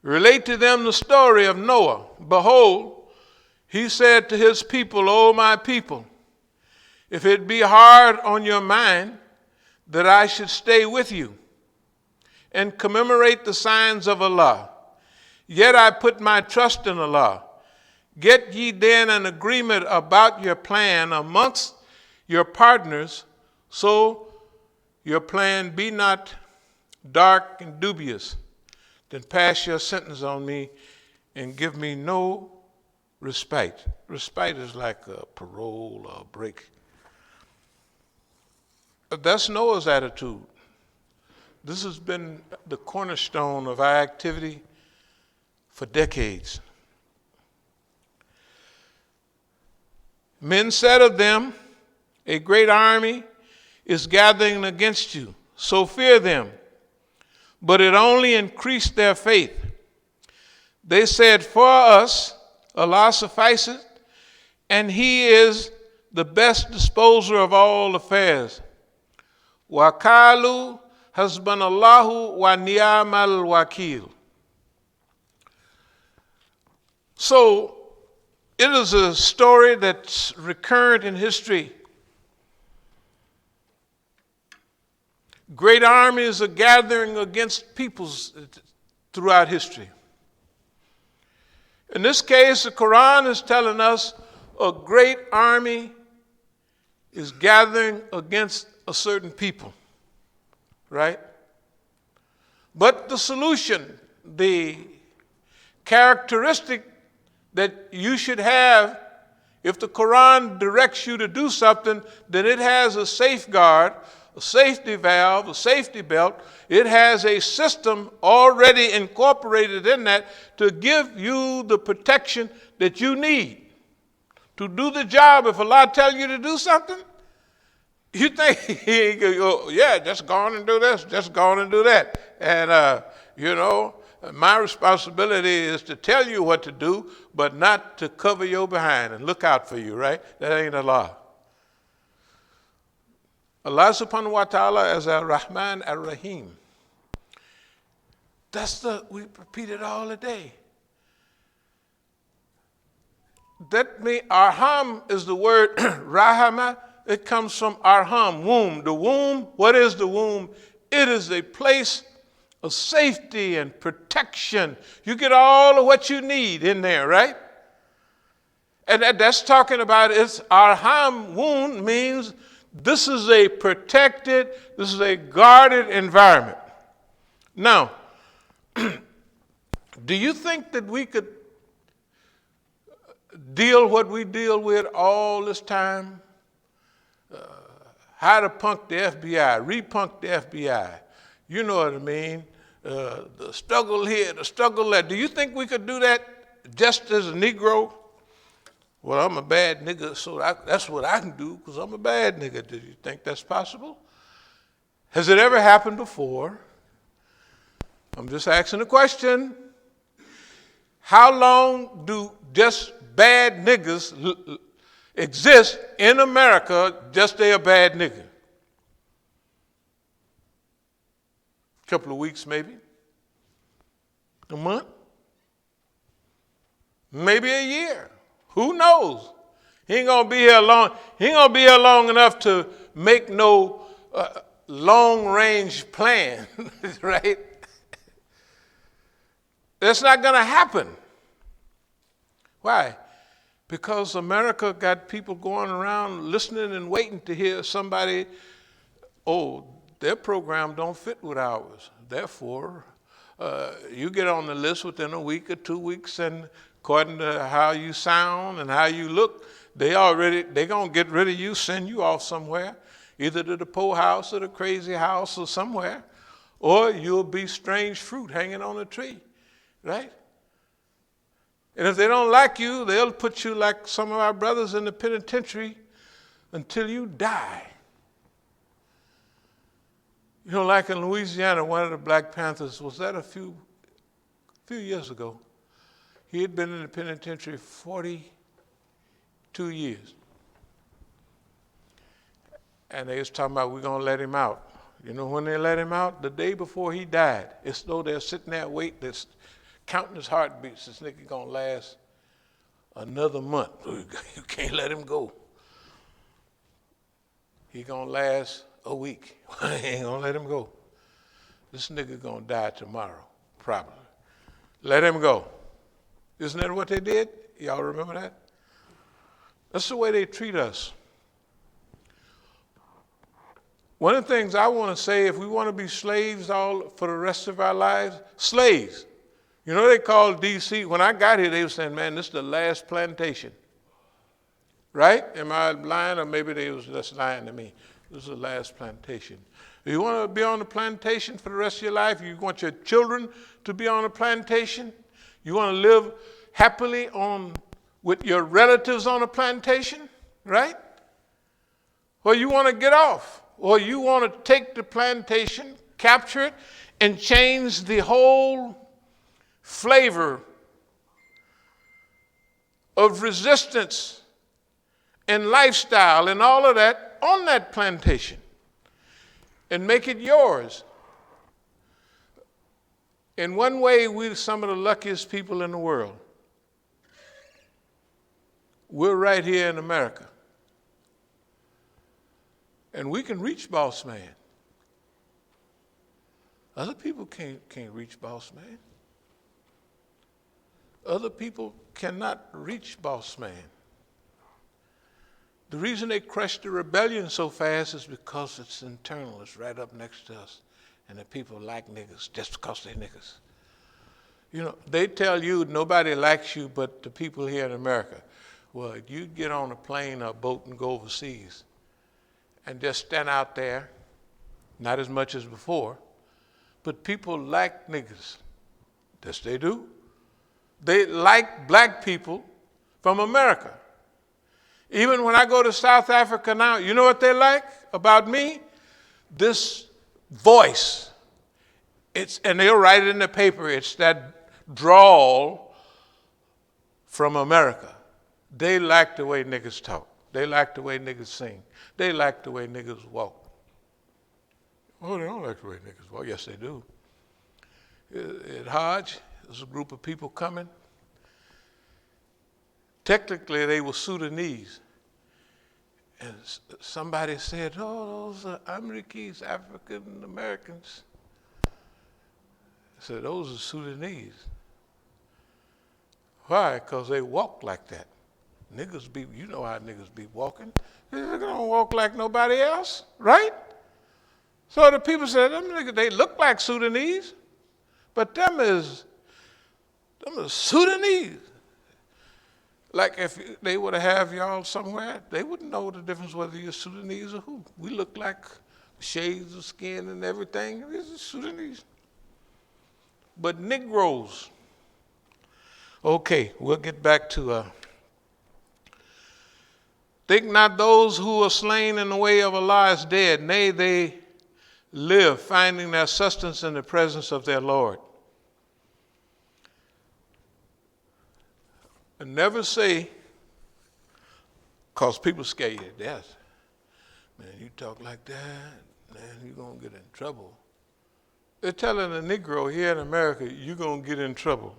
Relate to them the story of Noah. Behold, he said to his people, O my people, if it be hard on your mind that I should stay with you and commemorate the signs of Allah, yet I put my trust in Allah. Get ye then an agreement about your plan amongst your partners, so your plan be not dark and dubious. Then pass your sentence on me and give me no respite. Respite is like a parole or a break. That's Noah's attitude. This has been the cornerstone of our activity for decades. Men said of them, a great army is gathering against you, so fear them. But it only increased their faith. They said, for us, Allah sufficeth, and he is the best disposer of all affairs. وَقَالُوا حَسْبَنَا اللَّهُ وَنِعْمَ الْوَكِيلُ. So, it is a story that's recurrent in history. Great armies are gathering against peoples throughout history. In this case, the Quran is telling us a great army is gathering against a certain people, right? But the solution, the characteristic that you should have, if the Quran directs you to do something, then it has a safeguard, a safety valve, a safety belt. It has a system already incorporated in that to give you the protection that you need to do the job. If Allah tells you to do something, you think, oh, yeah, just go on and do this, just go on and do that. And, my responsibility is to tell you what to do, but not to cover your behind and look out for you, right? That ain't Allah. Allah subhanahu wa ta'ala is Ar-Rahman Ar-Rahim. We repeat it all the day. That means Arham is the word Rahama. It comes from Arham, womb. The womb, what is the womb? It is a place of safety and protection. You get all of what you need in there, right? And that's talking about it's Arham, womb means this is a protected, this is a guarded environment. Now, do you think that we could deal what we deal with all this time? How to punk the FBI, repunk the FBI. You know what I mean? The struggle here, the struggle there. Do you think we could do that just as a Negro? Well, I'm a bad nigga, so that's what I can do because I'm a bad nigga. Do you think that's possible? Has it ever happened before? I'm just asking a question. How long do just bad niggas exist in America, just they a bad nigga? A couple of weeks maybe? A month? Maybe a year. Who knows? He ain't gonna be here long. He ain't gonna be here long enough to make no long-range plan, right? That's not gonna happen. Why? Because America got people going around listening and waiting to hear somebody, oh, their program don't fit with ours. Therefore, you get on the list within a week or 2 weeks, and according to how you sound and how you look, they gonna get rid of you, send you off somewhere, either to the poorhouse or the crazy house or somewhere, or you'll be strange fruit hanging on a tree, right? And if they don't like you, they'll put you like some of our brothers in the penitentiary until you die. You know, like in Louisiana, one of the Black Panthers, was that a few years ago? He had been in the penitentiary 42 years. And they was talking about, we're going to let him out. You know when they let him out? The day before he died. It's though they're sitting there waiting, they're counting his heartbeats. This nigga going to last another month. You can't let him go. He going to last a week. I ain't going to let him go. This nigga going to die tomorrow, probably. Let him go. Isn't that what they did? Y'all remember that? That's the way they treat us. One of the things I want to say, if we want to be slaves all for the rest of our lives, slaves. You know they called D.C., when I got here, they were saying, man, this is the last plantation. Right? Am I lying, or maybe they was just lying to me? This is the last plantation. If you want to be on the plantation for the rest of your life, you want your children to be on a plantation, you want to live happily with your relatives on a plantation, right? Or you want to get off, or you want to take the plantation, capture it, and change the whole flavor of resistance and lifestyle and all of that on that plantation and make it yours. In one way, we're some of the luckiest people in the world. We're right here in America. And we can reach boss man. Other people can't reach boss man. Other people cannot reach boss man. The reason they crushed the rebellion so fast is because it's internal. It's right up next to us. And the people like niggas just because they're niggas. You know, they tell you nobody likes you but the people here in America. Well, you get on a plane or a boat and go overseas and just stand out there, not as much as before, but people like niggas. Yes, they do. They like black people from America. Even when I go to South Africa now, you know what they like about me? This voice. And they'll write it in the paper. It's that drawl from America. They like the way niggas talk. They like the way niggas sing. They like the way niggas walk. Oh, they don't like the way niggas walk. Yes, they do. At Hodge, there's a group of people coming. Technically, they were Sudanese. And somebody said, oh, those are Americans, African Americans. I said, those are Sudanese. Why? Because they walk like that. Niggas be, you know how niggas be walking. They're going to walk like nobody else, right? So the people said, them niggas, they look like Sudanese, but them is Sudanese. Like if they were to have y'all somewhere, they wouldn't know the difference whether you're Sudanese or who. We look like shades of skin and everything. These are Sudanese. But Negroes. Okay, we'll get back to think not those who are slain in the way of Allah is dead. Nay, they live, finding their sustenance in the presence of their Lord. And never say, because people scare you to death. Man, you talk like that, man, you're going to get in trouble. They're telling a Negro here in America, you're going to get in trouble.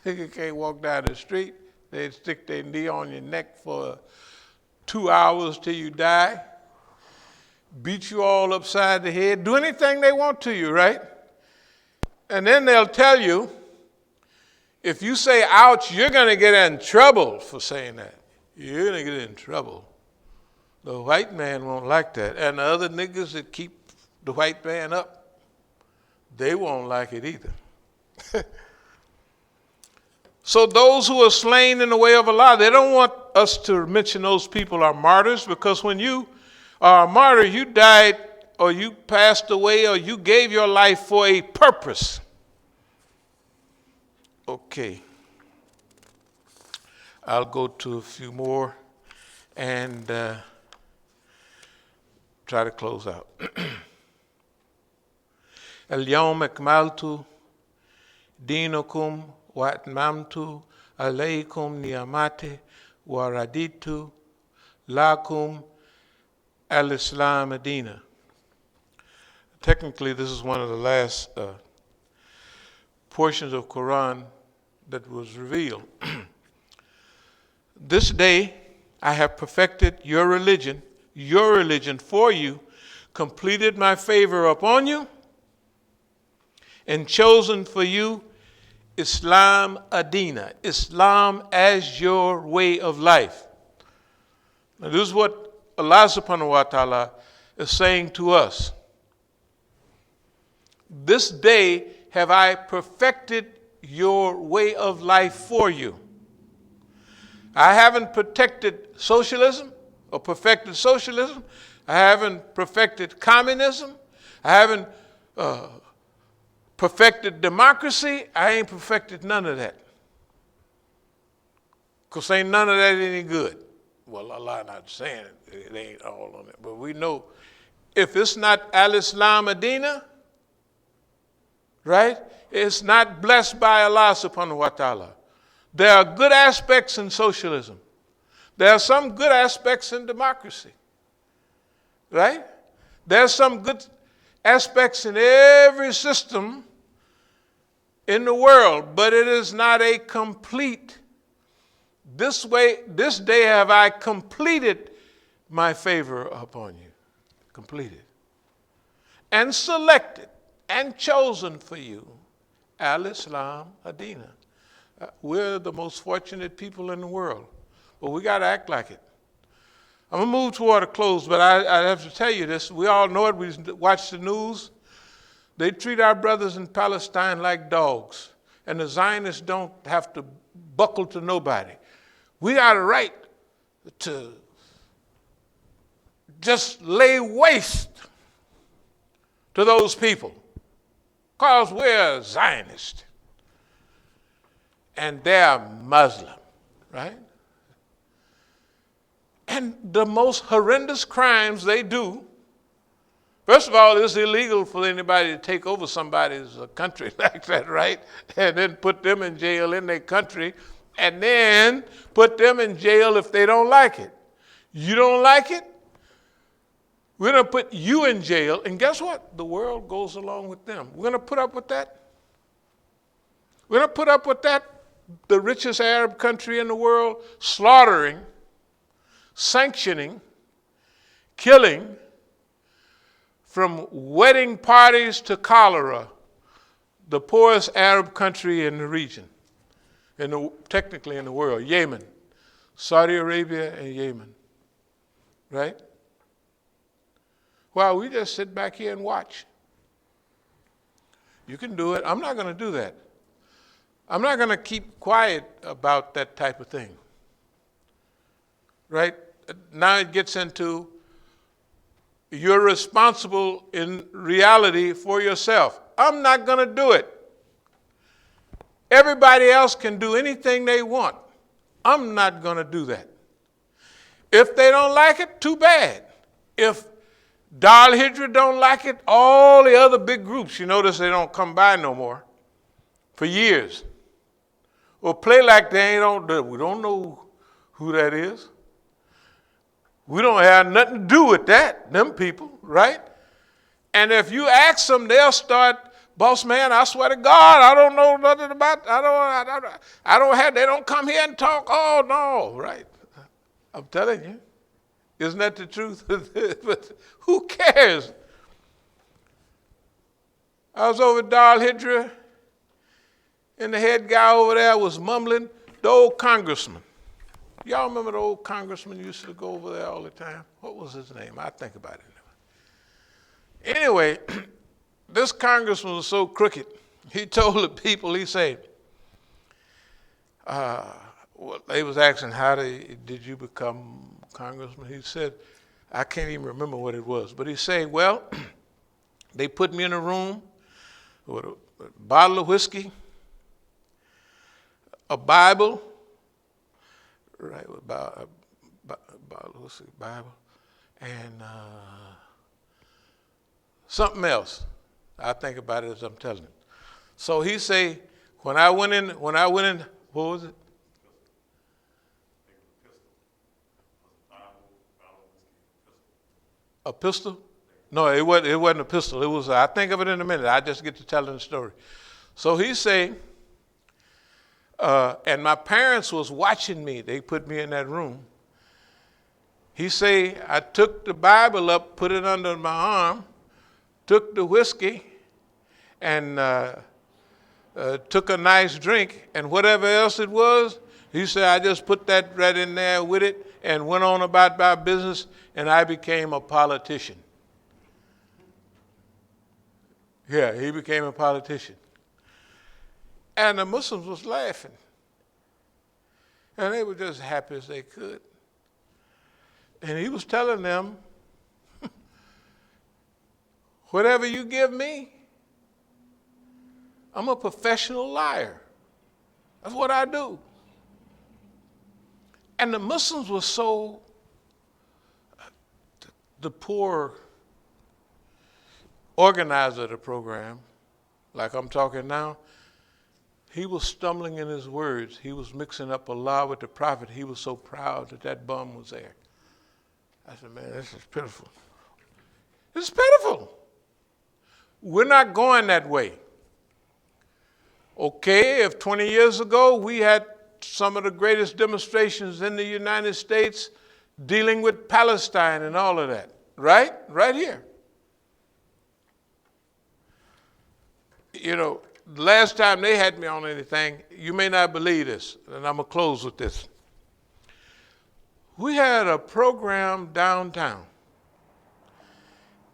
Nigga can't walk down the street. They stick their knee on your neck for 2 hours till you die. Beat you all upside the head. Do anything they want to you, right? And then they'll tell you, If you say ouch, you're going to get in trouble for saying that. You're going to get in trouble. The white man won't like that. And the other niggas that keep the white man up, they won't like it either. So those who are slain in the way of Allah, they don't want us to mention those people are martyrs, because when you are a martyr, you died or you passed away or you gave your life for a purpose. Okay. I'll go to a few more and try to close out. اليوم أكملت دينكم وأتممت عليكم نعمتي ورضيت لكم الإسلام دينا. Technically, this is one of the last portions of Quran that was revealed. This day I have perfected your religion for you, completed my favor upon you, and chosen for you Islam Adina, Islam as your way of life. Now this is what Allah subhanahu wa ta'ala is saying to us. This day have I perfected your way of life for you. I haven't protected socialism or perfected socialism. I haven't perfected communism. I haven't perfected democracy. I ain't perfected none of that. Because ain't none of that any good. Well, Allah not saying it ain't all on it. But we know if it's not al-Islam Adina, right? It's not blessed by Allah subhanahu wa ta'ala. There are good aspects in socialism. There are some good aspects in democracy. Right? There are some good aspects in every system in the world, but it is not a complete. This day have I completed my favor upon you. Completed. And selected and chosen for you al-Islam Adina. We're the most fortunate people in the world, but we got to act like it. I'm going to move toward a close, but I have to tell you this. We all know it. We watch the news. They treat our brothers in Palestine like dogs, and the Zionists don't have to buckle to nobody. We got a right to just lay waste to those people because we're Zionists. And they're Muslim, right? And the most horrendous crimes they do, first of all, it's illegal for anybody to take over somebody's country like that, right? And then put them in jail in their country, and then put them in jail if they don't like it. You don't like it? We're going to put you in jail, and guess what? The world goes along with them. We're going to put up with that. We're going to put up with that. The richest Arab country in the world slaughtering, sanctioning, killing, from wedding parties to cholera, the poorest Arab country in the region, technically in the world, Yemen, Saudi Arabia and Yemen, right? Well, we just sit back here and watch. You can do it. I'm not going to do that. I'm not going to keep quiet about that type of thing. Right? Now it gets into you're responsible in reality for yourself. I'm not going to do it. Everybody else can do anything they want. I'm not going to do that. If they don't like it, too bad. If Dar al-Hijra don't like it, all the other big groups, you notice they don't come by no more for years. Or play like they ain't we don't know who that is. We don't have nothing to do with that, them people, right? And if you ask them, they'll start, boss man, I swear to God, I don't know nothing about, they don't come here and talk. Oh, no, right? I'm telling you. Isn't that the truth? But who cares? I was over at Dar al-Hijra, And the head guy over there was mumbling, the old congressman. Y'all remember the old congressman used to go over there all the time? What was his name? I think about it. Anyway, this congressman was so crooked. He told the people, he said, they was asking, how did you become congressman? He said, I can't even remember what it was, but he said, well, they put me in a room with a bottle of whiskey, a Bible, right, a bottle of whiskey, Bible, and something else. I think about it as I'm telling it. So he say, when I went in, what was it? A pistol? No, it wasn't a pistol. It was, I think of it in a minute. I just get to telling the story. So he say, and my parents was watching me. They put me in that room. He say, I took the Bible up, put it under my arm, took the whiskey, and took a nice drink, and whatever else it was, he said, I just put that right in there with it and went on about my business, and I became a politician. Yeah, he became a politician. And the Muslims was laughing. And they were just happy as they could. And he was telling them, whatever you give me, I'm a professional liar. That's what I do. And the Muslims were so, the poor organizer of the program, like I'm talking now, he was stumbling in his words. He was mixing up Allah with the Prophet. He was so proud that that bum was there. I said, man, this is pitiful. This is pitiful. We're not going that way. Okay, if 20 years ago we had some of the greatest demonstrations in the United States dealing with Palestine and all of that, right? Right here. You know, the last time they had me on anything, you may not believe this, and I'm going to close with this. We had a program downtown,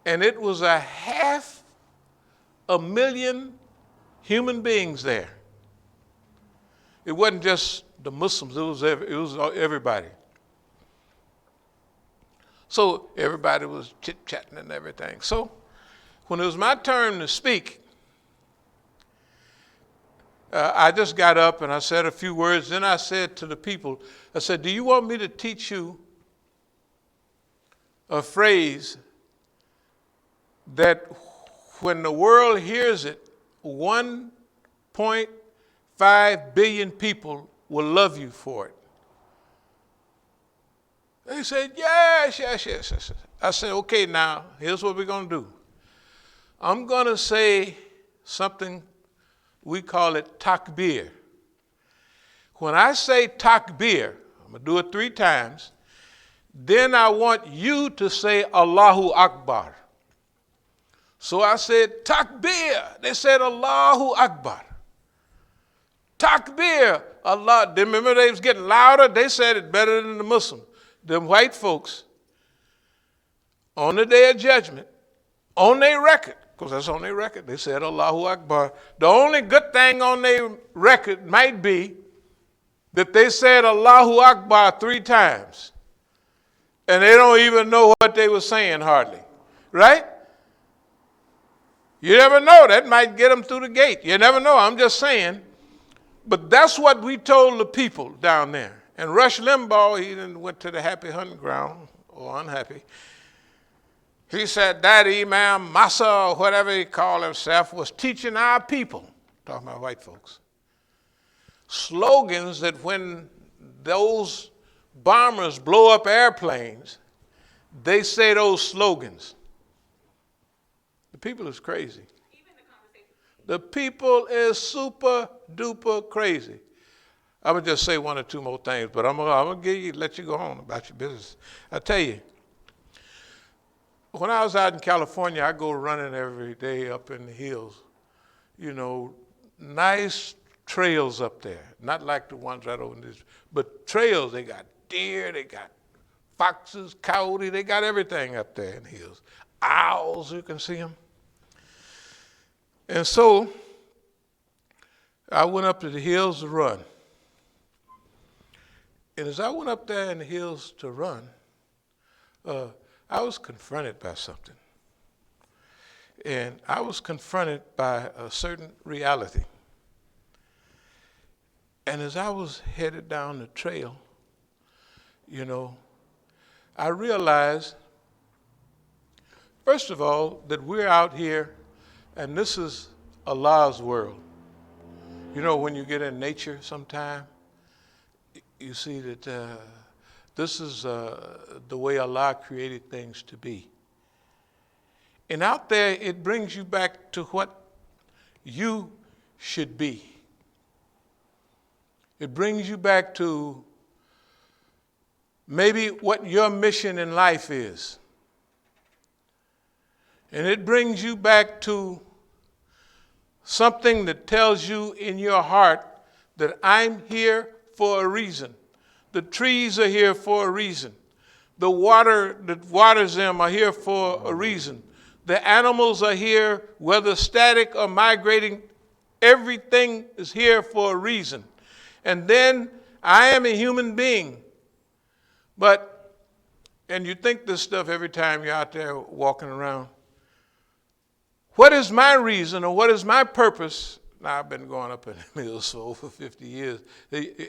and it was 500,000 human beings there. It wasn't just the Muslims, it was everybody. So everybody was chit-chatting and everything. So when it was my turn to speak, I just got up and I said a few words. Then I said to the people, I said, do you want me to teach you a phrase that when the world hears it, 1.5 billion people will love you for it? They said, yes. I said, okay, now, here's what we're going to do. I'm going to say something, we call it takbir. When I say takbir, I'm going to do it 3 times, then I want you to say Allahu Akbar. So I said takbir. They said Allahu Akbar. Takbir, Allah. Remember they was getting louder? They said it better than the Muslims. Them white folks, on the day of judgment, on their record, because that's on their record, they said Allahu Akbar. The only good thing on their record might be that they said Allahu Akbar 3 times. And they don't even know what they were saying hardly. Right? You never know. That might get them through the gate. You never know. I'm just saying. But that's what we told the people down there. And Rush Limbaugh, he then went to the happy hunting ground, or unhappy. He said that Imam Musa, or whatever he called himself, was teaching our people, talking about white folks, slogans that when those bombers blow up airplanes, they say those slogans. The people is crazy. The people is super duper crazy. I'm going to just say 1 or 2 more things, but I'm going to let you go on about your business. I tell you, when I was out in California, I go running every day up in the hills. You know, nice trails up there. Not like the ones right over this, but trails. They got deer, they got foxes, coyote, they got everything up there in the hills. Owls, you can see them. And so I went up to the hills to run. And as I went up there in the hills to run, I was confronted by something. And I was confronted by a certain reality. And as I was headed down the trail, I realized, first of all, that we're out here, and this is Allah's world. When you get in nature sometime, you see that this is the way Allah created things to be. And out there, it brings you back to what you should be. It brings you back to maybe what your mission in life is. And it brings you back to something that tells you in your heart that I'm here for a reason. The trees are here for a reason. The water that waters them are here for a reason. The animals are here, whether static or migrating, everything is here for a reason. And then I am a human being. And you think this stuff every time you're out there walking around. What is my reason or what is my purpose? Now, I've been going up in the hills for over 50 years.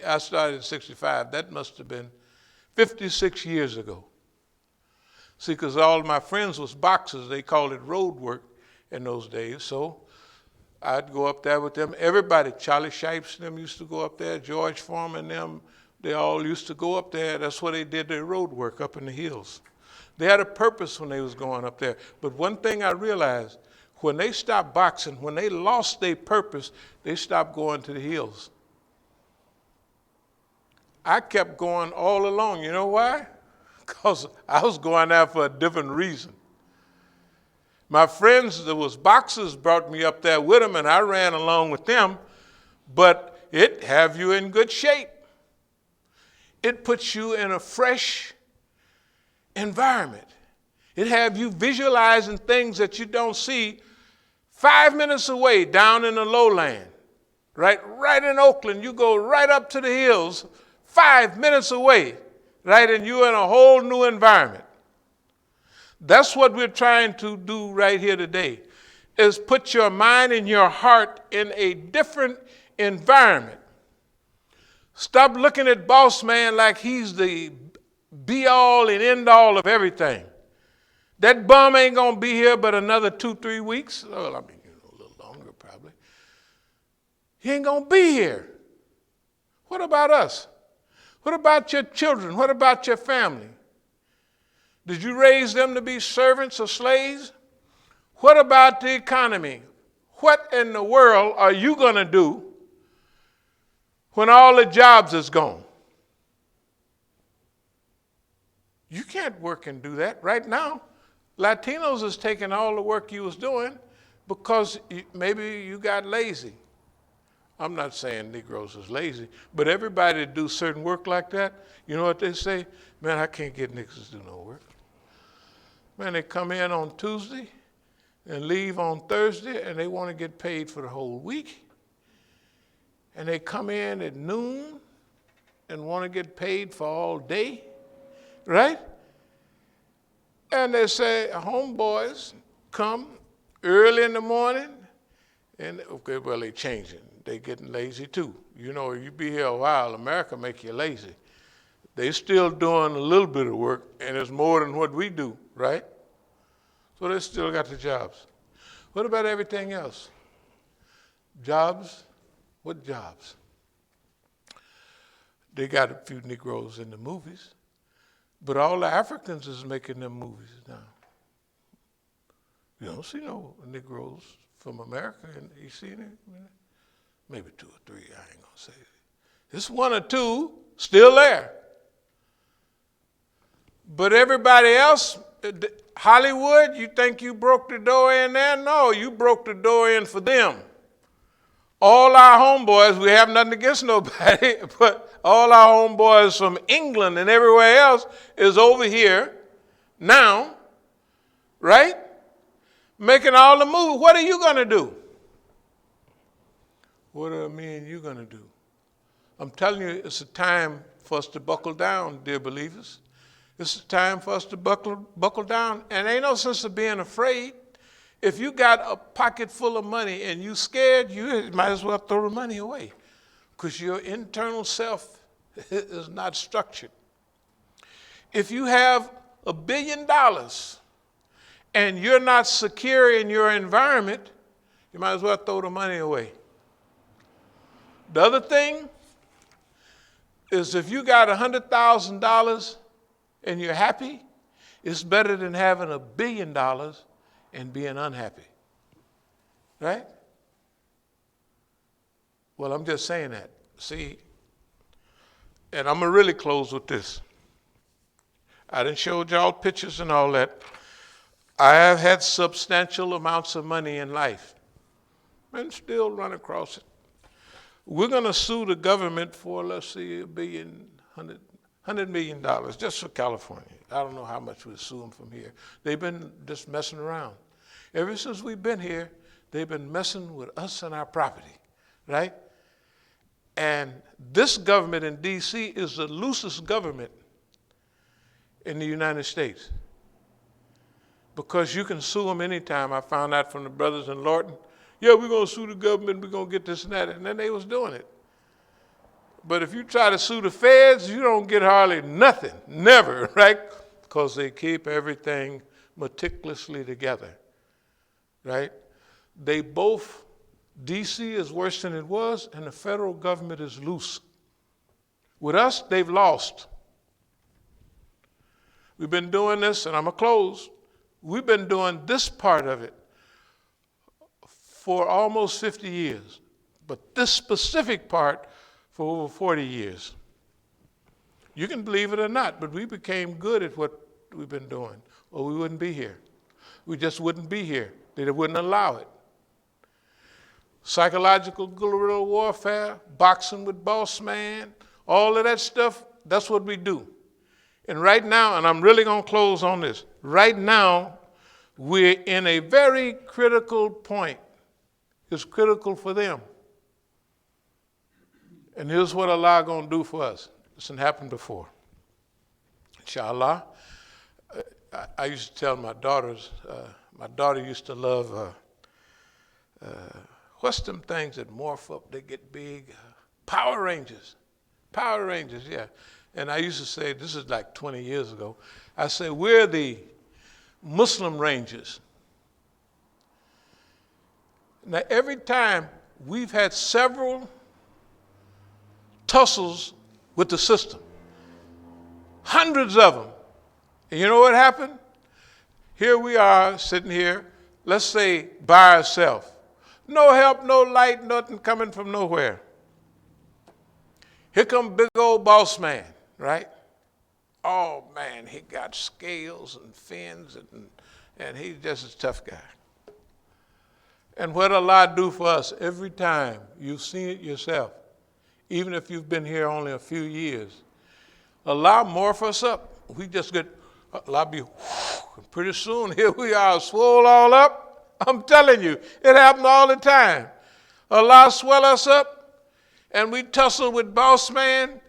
I started in 65. That must have been 56 years ago. See, because all my friends was boxers. They called it road work in those days. So I'd go up there with them. Everybody, Charlie Shipes and them used to go up there. George Foreman and them, they all used to go up there. That's where they did their road work, up in the hills. They had a purpose when they was going up there. But one thing I realized, when they stopped boxing, when they lost their purpose, they stopped going to the hills. I kept going all along. You know why? Because I was going there for a different reason. My friends that was boxers brought me up there with them, and I ran along with them, but it have you in good shape. It puts you in a fresh environment. It have you visualizing things that you don't see 5 minutes away down in the lowland. Right in Oakland, you go right up to the hills, 5 minutes away, right, and you're in a whole new environment. That's what we're trying to do right here today, is put your mind and your heart in a different environment. Stop looking at boss man like he's the be-all and end-all of everything. That bum ain't going to be here but another 2-3 weeks. Well, a little longer probably. He ain't going to be here. What about us? What about your children? What about your family? Did you raise them to be servants or slaves? What about the economy? What in the world are you going to do when all the jobs is gone? You can't work and do that right now. Latinos is taking all the work you was doing because maybe you got lazy. I'm not saying Negroes is lazy, but everybody that do certain work like that, you know what they say? Man, I can't get niggas to do no work. Man, they come in on Tuesday and leave on Thursday, and they want to get paid for the whole week. And they come in at noon and want to get paid for all day, right? And they say, homeboys come early in the morning, and okay, well, they changing. They getting lazy too. You know, you be here a while, America make you lazy. They still doing a little bit of work, and it's more than what we do, right? So they still got the jobs. What about everything else? Jobs? What jobs? They got a few Negroes in the movies, but all the Africans is making them movies now. You don't see no Negroes from America, and you see any? Maybe 2 or 3, I ain't gonna say it. There's 1 or 2 still there. But everybody else, Hollywood, you think you broke the door in there? No, you broke the door in for them. All our homeboys, we have nothing against nobody, but all our homeboys from England and everywhere else is over here now, right? Making all the moves. What are you going to do? What are me and you going to do? I'm telling you, it's a time for us to buckle down, dear believers. It's a time for us to buckle down. And ain't no sense of being afraid. If you got a pocket full of money and you scared, you might as well throw the money away, because your internal self is not structured. If you have $1 billion and you're not secure in your environment, you might as well throw the money away. The other thing is, if you got $100,000 and you're happy, it's better than having $1 billion and being unhappy. Right? Well, I'm just saying that. See, and I'm going to really close with this. I done showed y'all pictures and all that. I have had substantial amounts of money in life and still run across it. We're going to sue the government for, let's see, $100 million just for California. I don't know how much we'll sue them from here. They've been just messing around. Ever since we've been here, they've been messing with us and our property, right? And this government in D.C. is the loosest government in the United States, because you can sue them anytime. I found out from the brothers in Lorton. Yeah, we're going to sue the government, we're going to get this and that, and then they was doing it. But if you try to sue the feds, you don't get hardly nothing, never, right? Because they keep everything meticulously together, right? They both, D.C. is worse than it was, and the federal government is loose. With us, they've lost. We've been doing this, and I'm going to close. We've been doing this part of it for almost 50 years, but this specific part for over 40 years. You can believe it or not, but we became good at what we've been doing, or we wouldn't be here. We just wouldn't be here. They wouldn't allow it. Psychological guerrilla warfare, boxing with boss man, all of that stuff, that's what we do. And right now, and I'm really going to close on this, right now, we're in a very critical point. It's critical for them. And here's what Allah going to do for us. This hasn't happened before. Inshallah. I used to tell my daughters, my daughter used to love, what's them things that morph up, they get big? Power Rangers. Power Rangers, yeah. And I used to say, this is like 20 years ago, I say, we're the Muslim Rangers. Now, every time we've had several tussles with the system, hundreds of them. And you know what happened? Here we are sitting here, let's say by ourselves. No help, no light, nothing coming from nowhere. Here come big old boss man, right? Oh man, he got scales and fins and he's just a tough guy. And what Allah do for us every time, you've seen it yourself, even if you've been here only a few years, Allah morph us up. We just get, Allah be, pretty soon here we are, swole all up. I'm telling you, it happened all the time. Allah swell us up, and we tussle with boss man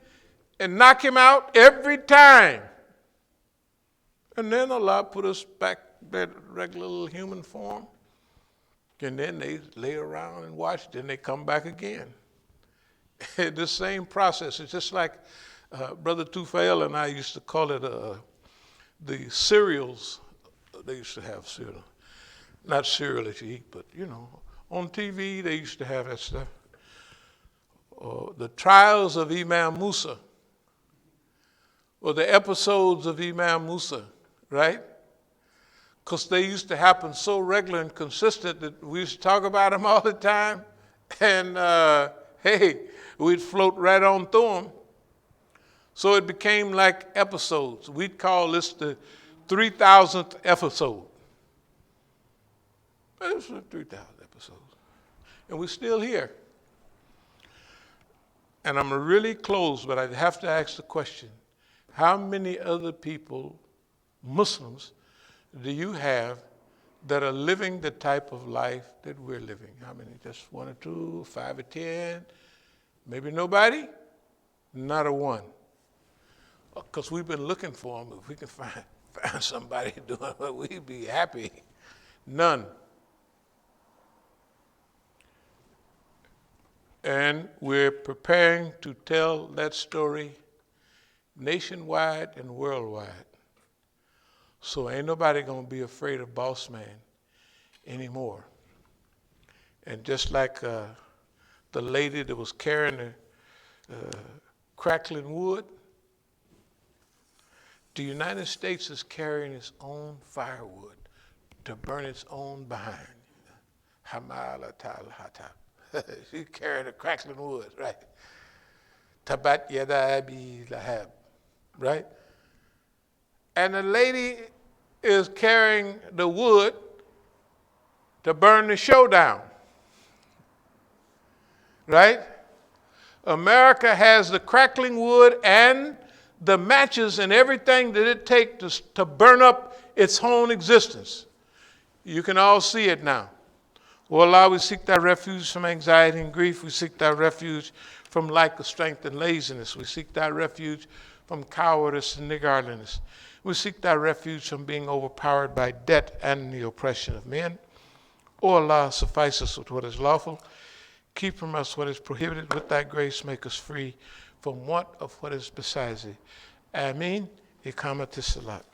and knock him out every time. And then Allah put us back that regular little human form. And then they lay around and watch, then they come back again. The same process. It's just like Brother Tufail and I used to call it the cereals. They used to have cereal. Not cereal that you eat, but, you know, on TV they used to have that stuff. The trials of Imam Musa, or the episodes of Imam Musa, right? Because they used to happen so regular and consistent that we used to talk about them all the time. And, hey, we'd float right on through them. So it became like episodes. We'd call this the 3,000th episode. It was the 3,000th episode. And we're still here. And I'm really close, but I have to ask the question, how many other people, Muslims, do you have that are living the type of life that we're living? How many? Just 1 or 2, 5 or 10? Maybe nobody? Not a one. Because we've been looking for them. If we can find somebody doing it, we'd be happy. None. And we're preparing to tell that story nationwide and worldwide. So ain't nobody going to be afraid of boss man anymore. And just like the lady that was carrying the crackling wood, the United States is carrying its own firewood to burn its own behind. Hamala tal hata. She's carrying the crackling wood, right? Tabat yada abi lahab, right? And the lady is carrying the wood to burn the show down, right? America has the crackling wood and the matches and everything that it takes to burn up its own existence. You can all see it now. O Allah, we seek thy refuge from anxiety and grief. We seek thy refuge from lack of strength and laziness. We seek thy refuge from cowardice and niggardliness. We seek thy refuge from being overpowered by debt and the oppression of men. O Allah, suffice us with what is lawful. Keep from us what is prohibited. With thy grace, make us free from want of what is besides thee. Ameen. Iqamatis salat.